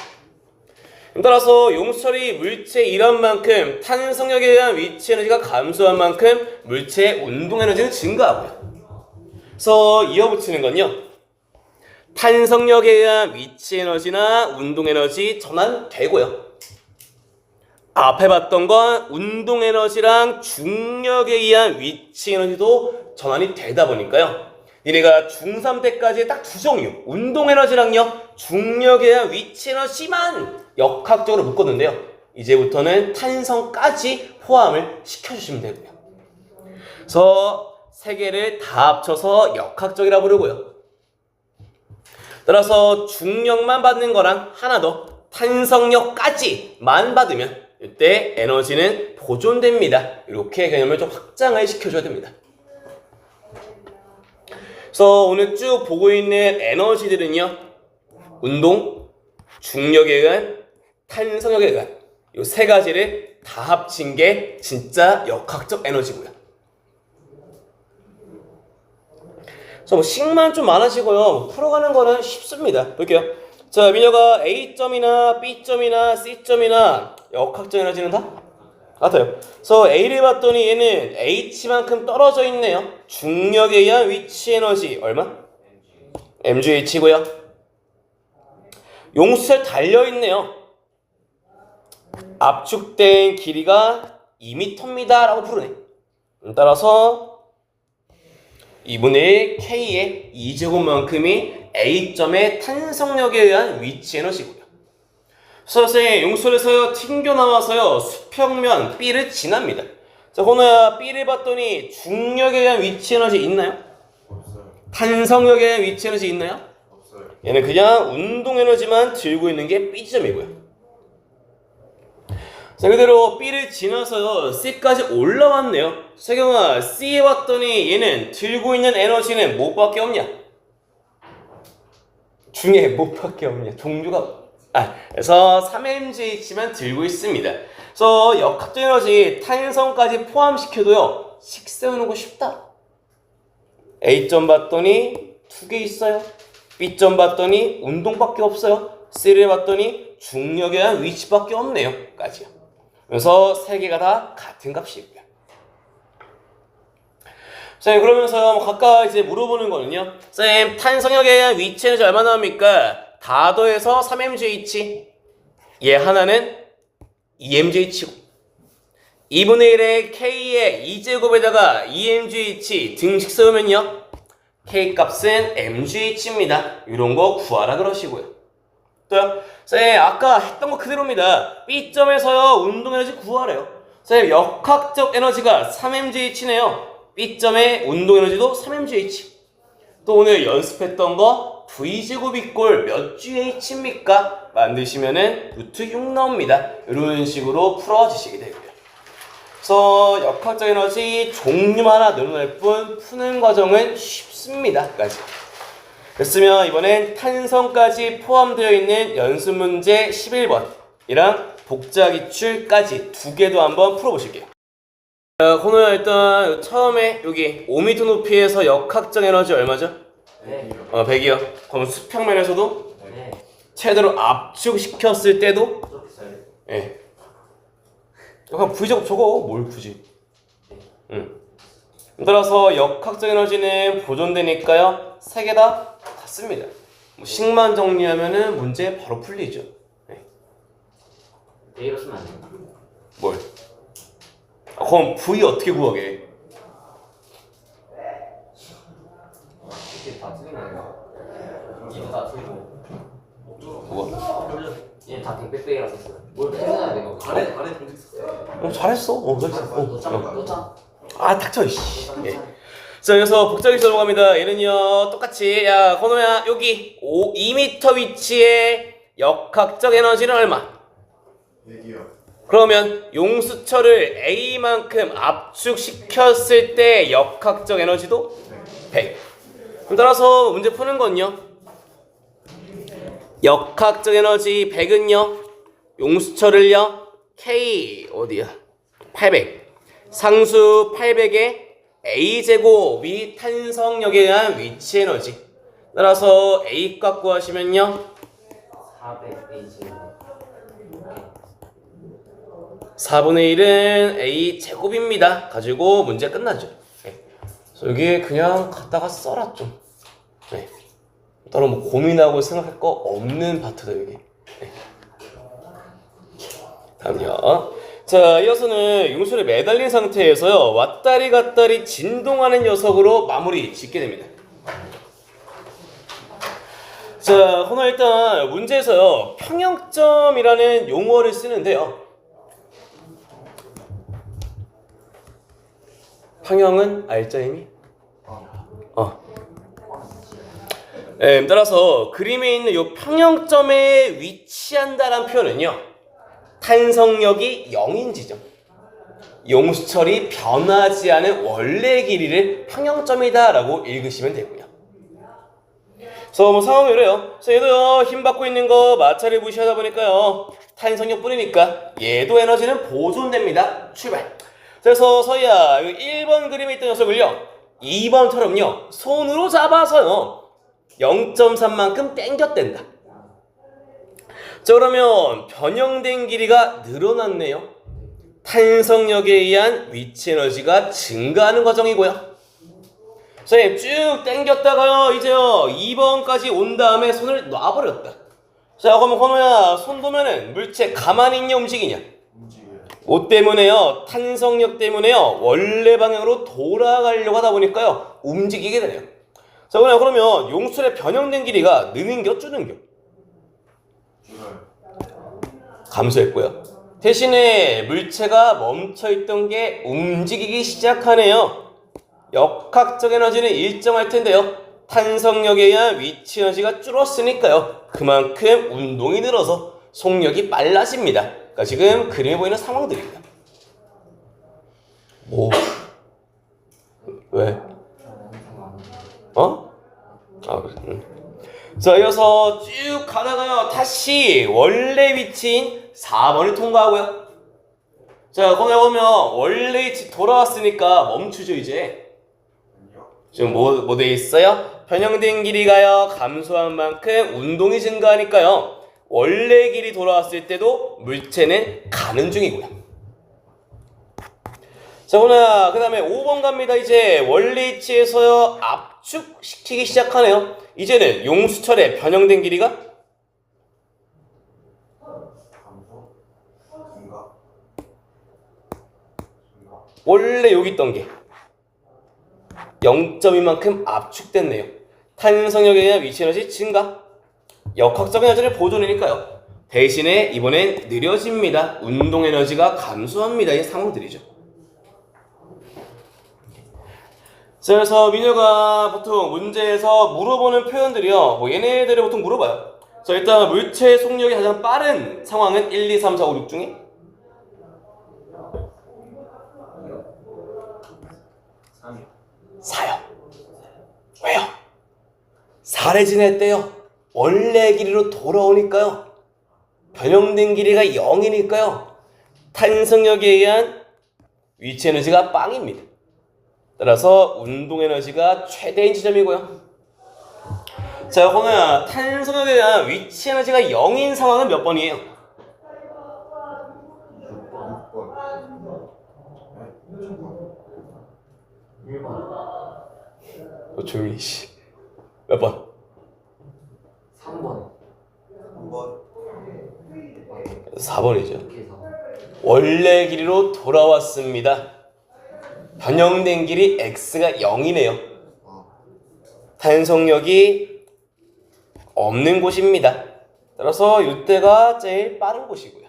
따라서 용수철이 물체 일한 만큼 탄성력에 의한 위치 에너지가 감소한 만큼 물체의 운동 에너지는 증가하고요. 그래서 이어붙이는 건요 탄성력에 의한 위치 에너지나 운동 에너지 전환되고요. 앞에 봤던 건 운동 에너지랑 중력에 의한 위치 에너지도 전환이 되다 보니까요 니네가 중3 때까지 딱 두 종류 운동 에너지랑요 중력에 의한 위치 에너지만 역학적으로 묶었는데요 이제부터는 탄성까지 포함을 시켜주시면 되고요. 그래서 세 개를 다 합쳐서 역학적이라 부르고요. 따라서 중력만 받는 거랑 하나 더 탄성력까지만 받으면 이때 에너지는 보존됩니다. 이렇게 개념을 좀 확장을 시켜줘야 됩니다. 그래서 오늘 쭉 보고 있는 에너지들은요 운동, 중력에 의한, 탄성력에 의한 이 세 가지를 다 합친 게 진짜 역학적 에너지고요. 그래서 뭐 식만 좀 많으시고요. 풀어가는 거는 쉽습니다. 볼게요. 자, 미녀가 A점이나 B점이나 C점이나 역학적 에너지는 다 같아요. 그래서 A를 봤더니 얘는 H만큼 떨어져 있네요. 중력에 의한 위치 에너지 얼마? mgH고요. 용수철 달려있네요. 압축된 길이가 2m입니다 라고 부르네. 따라서 2분의 1 K의 2제곱만큼이 A점의 탄성력에 의한 위치 에너지고요. 선생님, 용솔에서요 튕겨나와서요 수평면 B를 지납니다. 자, 호노야, B를 봤더니 중력에 의한 위치 에너지 있나요? 없어요. 탄성력에 의한 위치 에너지 있나요? 없어요. 얘는 그냥 운동 에너지만 들고 있는 게 B점이고요. 자, 그대로 B를 지나서요 C까지 올라왔네요. 세경아, C에 왔더니 얘는 들고 있는 에너지는 뭐밖에 없냐? 중에 뭐밖에 없냐? 종류가 그래서 3mgH만 들고 있습니다. 그래서 역학적 에너지 탄성까지 포함시켜도요 식세우는 거 쉽다. A점 봤더니 2개 있어요. B점 봤더니 운동밖에 없어요. C를 봤더니 중력에 대한 위치밖에 없네요. 까지요. 그래서 3개가 다 같은 값이고요. 자, 그러면서 각각 이제 물어보는 거는요. 쌤, 탄성력에 대한 위치 에너지 얼마 나옵니까? 다 더해서 3mgH. 얘 하나는 2mgH고 2분의 1의 K의 2제곱에다가 2mgH 등식 세우면요 K 값은 mgH입니다. 이런 거 구하라 그러시고요. 또요? 쌤, 아까 했던 거 그대로입니다. B점에서요 운동에너지 구하래요. 쌤, 역학적 에너지가 3mgH네요. B점의 운동에너지도 3mgH. 또 오늘 연습했던 거 V제곱 이꼴 몇 GH입니까? 만드시면은 루트 6 나옵니다. 이런 식으로 풀어주시게 되고요. 그래서 역학적 에너지 종류만 하나 늘어날 뿐 푸는 과정은 쉽습니다. 까지. 됐으면 이번엔 탄성까지 포함되어 있는 연습 문제 11번이랑 복자 기출까지 2개도 한번 풀어보실게요. 코너야, 일단 처음에 여기 5m 높이에서 역학적 에너지 얼마죠? 네. 100이요. 그럼 수평면에서도 네. 최대로 압축시켰을 때도 좀 비싸요. 예. 그냥 V제곱 적어. 뭘 굳이. 따라서 역학적 에너지는 보존되니까요 3개 다 같습니다. 뭐 식만 정리하면은 문제 바로 풀리죠. 네. A로 쓰면 안 돼요. 뭘? 그럼 V 어떻게 구하게? 이렇게 다 틀린 거예요. 이거 다 틀리고. 뭐가? 얘다 뱅백뱅이라서 썼어요. 뭘 표현해야 돼요? 아래 공식 썼어요. 잘했어. 잘했어. 노짱. 닥쳐 이씨. 예. 자, 그래서 복잡히 넘어갑니다. 얘는요 똑같이 야 건호야 여기 2m 위치의 역학적 에너지는 얼마? 100이요. 그러면 용수철을 A만큼 압축시켰을 때 역학적 에너지도 100. 그럼 따라서 문제 푸는 건요 역학적 에너지 100은요 용수철을요 K 어디야 800 상수 800에 A제곱이 탄성력에 의한 위치 에너지. 따라서 A 값 구하시면요 400 A지. 4분의 1은 A제곱입니다. 가지고 문제 끝나죠. 네. 그래서 여기 그냥 갖다가 써라 좀. 네. 따로 뭐 고민하고 생각할 거 없는 파트다 여기. 네. 다음요. 자, 이어서는 용술에 매달린 상태에서요 왔다리 갔다리 진동하는 녀석으로 마무리 짓게 됩니다. 자, 오늘 일단 문제에서요 평형점이라는 용어를 쓰는데요. 평형은 알자 이미? 따라서 그림에 있는 이 평형점에 위치한다라는 표현은요 탄성력이 0인 지점, 용수철이 변하지 않은 원래 길이를 평형점이다 라고 읽으시면 되고요. 그래서 뭐 상황이 이래요. 그래서 얘도요 힘 받고 있는 거 마찰을 무시하다 보니까요 탄성력 뿌리니까 얘도 에너지는 보존됩니다. 출발. 그래서 서희야 1번 그림에 있던 녀석을요 2번처럼요 손으로 잡아서요 0.3만큼 땡겼댄다. 자 그러면 변형된 길이가 늘어났네요. 탄성력에 의한 위치 에너지가 증가하는 과정이고요. 선생님 쭉 당겼다가요 이제요 2번까지 온 다음에 손을 놔버렸다. 자 그러면 건우야 손 놓으면은 물체 가만히 있냐 움직이냐? 움직여요. 뭐 때문에요? 탄성력 때문에요 원래 방향으로 돌아가려고 하다 보니까요 움직이게 되네요. 자 그러면 용술의 변형된 길이가 느는겨 줄는겨? 줄어요. 감소했고요. 대신에 물체가 멈춰있던 게 움직이기 시작하네요. 역학적 에너지는 일정할 텐데요. 탄성력에 의한 위치 에너지가 줄었으니까요. 그만큼 운동이 늘어서 속력이 빨라집니다. 그러니까 지금 그림에 보이는 상황들입니다. 오. 왜? 어? 아, 그래. 자, 이어서 쭉 가다가요. 다시 원래 위치인 4번을 통과하고요. 자, 거기 보면 원래 위치 돌아왔으니까 멈추죠, 이제. 지금 뭐 돼 있어요? 변형된 길이가요 감소한 만큼 운동이 증가하니까요 원래 길이 돌아왔을 때도 물체는 가는 중이고요. 자 오늘 그 다음에 5번 갑니다. 이제 원래 위치에서요 압축시키기 시작하네요. 이제는 용수철의 변형된 길이가 감소. 증가. 증가. 원래 여기 있던 게 0.2만큼 압축됐네요. 탄성력에 의한 위치 에너지 증가. 역학적 에너지를 보존이니까요. 대신에 이번엔 느려집니다. 운동 에너지가 감소합니다. 이 상황들이죠. 그래서 민혁아 보통 문제에서 물어보는 표현들이요. 뭐 얘네들을 보통 물어봐요. 자 일단 물체의 속력이 가장 빠른 상황은 1, 2, 3, 4, 5, 6 중에 3이요. 4요. 왜요? 4를 지냈대요. 원래 길이로 돌아오니까요. 변형된 길이가 0이니까요. 탄성력에 의한 위치 에너지가 빵입니다. 따라서 운동 에너지가 최대인 지점이고요. 자, 그러면 탄성력에 의한 위치 에너지가 0인 상황은 몇 번이에요? 6번. 네? 1번. 조용히 씨. 몇 번? 3번. 3번. 4번이죠. 이렇게 4번. 원래 길이로 돌아왔습니다. 변형된 길이 x가 0이네요. 탄성력이 없는 곳입니다. 따라서 이때가 제일 빠른 곳이고요.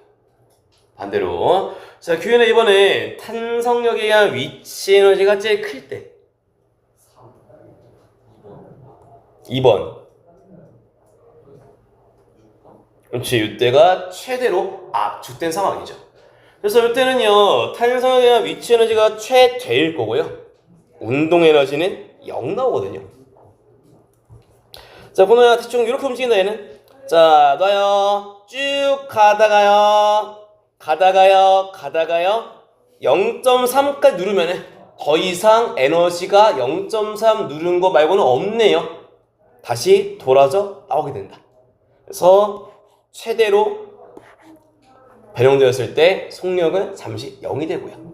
반대로 자 Q는 이번에 탄성력에 의한 위치 에너지가 제일 클 때 2번 그렇지 이때가 최대로 압축된 상황이죠. 그래서 이때는요 탄성력에 의한 위치 에너지가 최대일 거고요 운동 에너지는 0 나오거든요. 자 보면 대충 이렇게 움직인다 얘는. 자 놔요. 쭉 가다가요 0.3까지 누르면은 더 이상 에너지가 0.3 누른 거 말고는 없네요. 다시 돌아져 나오게 된다. 그래서 최대로 변형되었을 때 속력은 잠시 0이 되고요.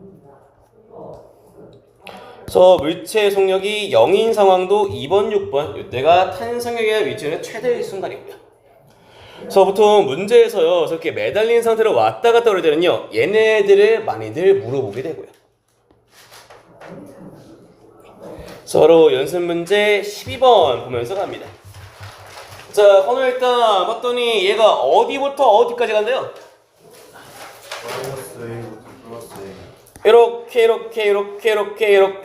그래서 물체의 속력이 0인 상황도 2번, 6번 이때가 탄성력에 의한 위치는 최대의 순간이고요. 그래서 보통 문제에서요 저렇게 매달린 상태로 왔다 갔다 그럴 때는요 얘네들을 많이들 물어보게 되고요. 서로 연습 문제 12번 보면서 갑니다. 자 오늘 일단 봤더니 얘가 어디부터 어디까지 간대요? 마이너스 A부터 플러스 A.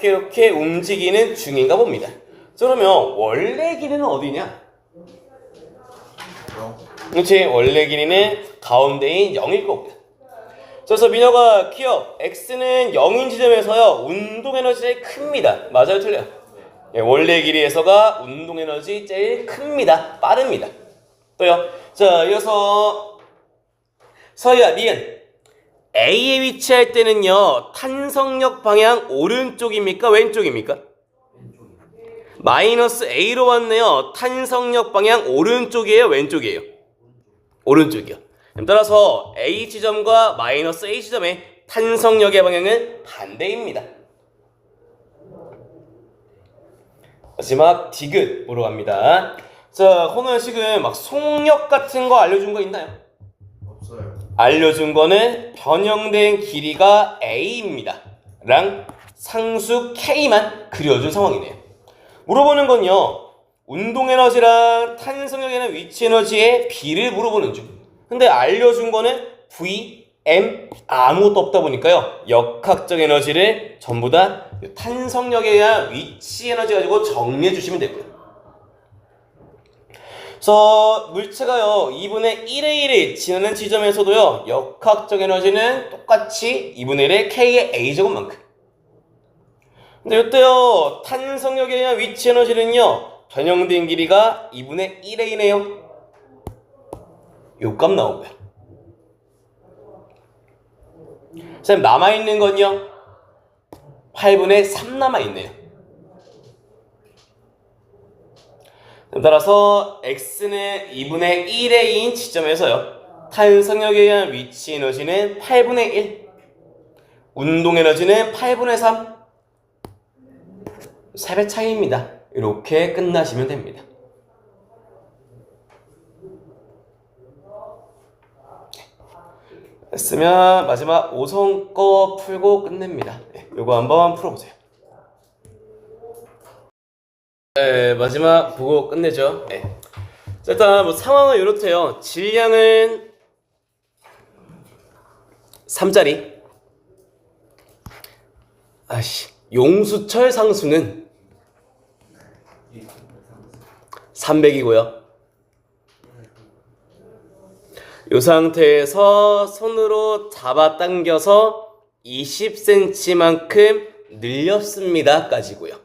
이렇게 움직이는 중인가 봅니다. 자, 그러면 원래 길이는 어디냐? 0. 그렇지 원래 길이는 가운데인 0일 거고요. 그래서 민혁아 기억 x는 0인 지점에서요 운동 에너지 제일 큽니다. 맞아요 틀려요? 예, 원래 길이에서가 운동 에너지 제일 큽니다. 빠릅니다. 또요. 자 이어서 서희야, 니은. A에 위치할 때는요, 탄성력 방향 오른쪽입니까? 왼쪽입니까? 마이너스 A로 왔네요. 탄성력 방향 오른쪽이에요? 왼쪽이에요? 오른쪽이요. 따라서 A 지점과 마이너스 A 지점의 탄성력의 방향은 반대입니다. 마지막 디귿 보러 갑니다. 자, 오늘 지금 막 속력 같은 거 알려준 거 있나요? 없어요. 알려준 거는 변형된 길이가 A입니다. 랑 상수 K만 그려준 상황이네요. 물어보는 건요, 운동에너지랑 탄성력에는 위치에너지의 비를 물어보는 중. 근데 알려준 거는 V, M 아무것도 없다 보니까요, 역학적 에너지를 전부 다 탄성력에 의한 위치에너지 가지고 정리해 주시면 되고요. 그래서 물체가요 2분의 1의 1을 지나는 지점에서도요, 역학적 에너지는 똑같이 2분의 1의 K의 A제곱만큼. 근데 이때요, 탄성력에 의한 위치 에너지는요, 변형된 길이가 2분의 1A네요. 요 값 나오고요. 선생님, 남아있는 건요, 8분의 3 남아있네요. 따라서 x는 2분의 1의 2인 지점에서요, 탄성력에 의한 위치 에너지는 8분의 1, 운동 에너지는 8분의 3, 3배 차이입니다. 이렇게 끝나시면 됩니다. 했으면 마지막 5성 거 풀고 끝냅니다. 네, 요거 한번 풀어보세요. 네, 마지막 보고 끝내죠. 네. 자, 일단 뭐 상황은 이렇대요. 질량은 3짜리. 용수철 상수는 300이고요. 이 상태에서 손으로 잡아당겨서 20cm만큼 늘렸습니다. 까지고요.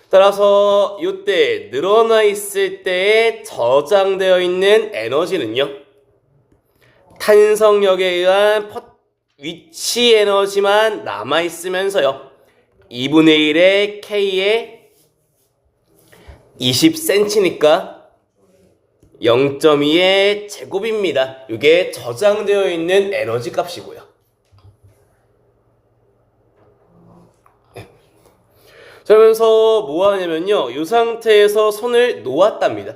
따라서 이때 늘어나 있을 때에 저장되어 있는 에너지는요, 탄성력에 의한 위치 에너지만 남아 있으면서요, 2분의 1의 K의 20cm니까 0.2의 제곱입니다. 이게 저장되어 있는 에너지 값이고요. 네. 그러면서 뭐 하냐면요, 이 상태에서 손을 놓았답니다.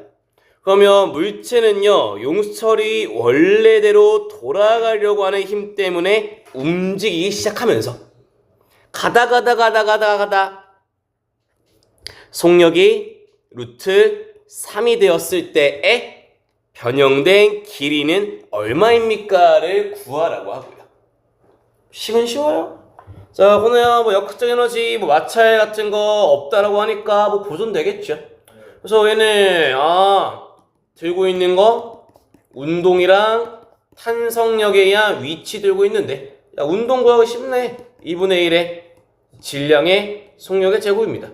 그러면 물체는요, 용수철이 원래대로 돌아가려고 하는 힘 때문에 움직이기 시작하면서 가다 속력이 루트 3이 되었을 때에 변형된 길이는 얼마입니까를 구하라고 하고요. 식은 쉬워요. 자, 오늘야 뭐 역학적 에너지 뭐 마찰 같은 거 없다라고 하니까 뭐 보존되겠죠. 그래서 얘는 들고 있는 거 운동이랑 탄성력에 의한 위치 들고 있는데, 야, 운동 구하기 쉽네. 2분의 1의 질량의 속력의 제곱입니다.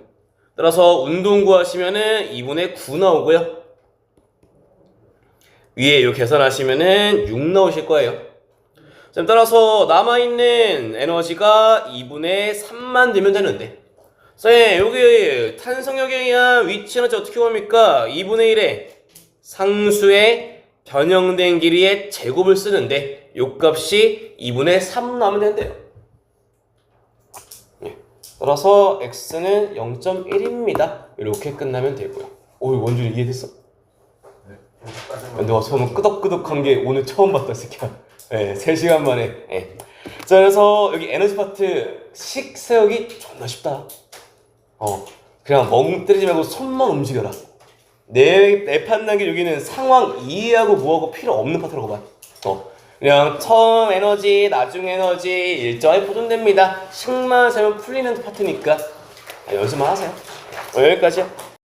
따라서 운동 구하시면은 2분의 9 나오고요. 위에 이렇게 계산하시면은 6 나오실 거예요. 따라서 남아있는 에너지가 2분의 3만 되면 되는데, 쌤, 여기 탄성력에 의한 위치 에너지 어떻게 봅니까? 2분의 1의 상수의 변형된 길이의 제곱을 쓰는데, 요 값이 2분의 3 나오면 된대요. 따라서 x는 0.1입니다. 이렇게 끝나면 되고요. 오, 원준이 이해됐어? 네. 내가 저는 끄덕끄덕한 게 오늘 처음 봤다, 새끼야. 네, 3시간 만에. 네. 자, 그래서 여기 에너지 파트 식 세우기 존나 쉽다. 그냥 멍 때리지 말고 손만 움직여라. 내 판단기 여기는 상황 이해하고 뭐하고 필요 없는 파트라고 봐. 그냥 처음 에너지, 나중 에너지 일정하게 보존됩니다. 식만 세면 풀리는 파트니까 연습만 하세요. 여기까지요.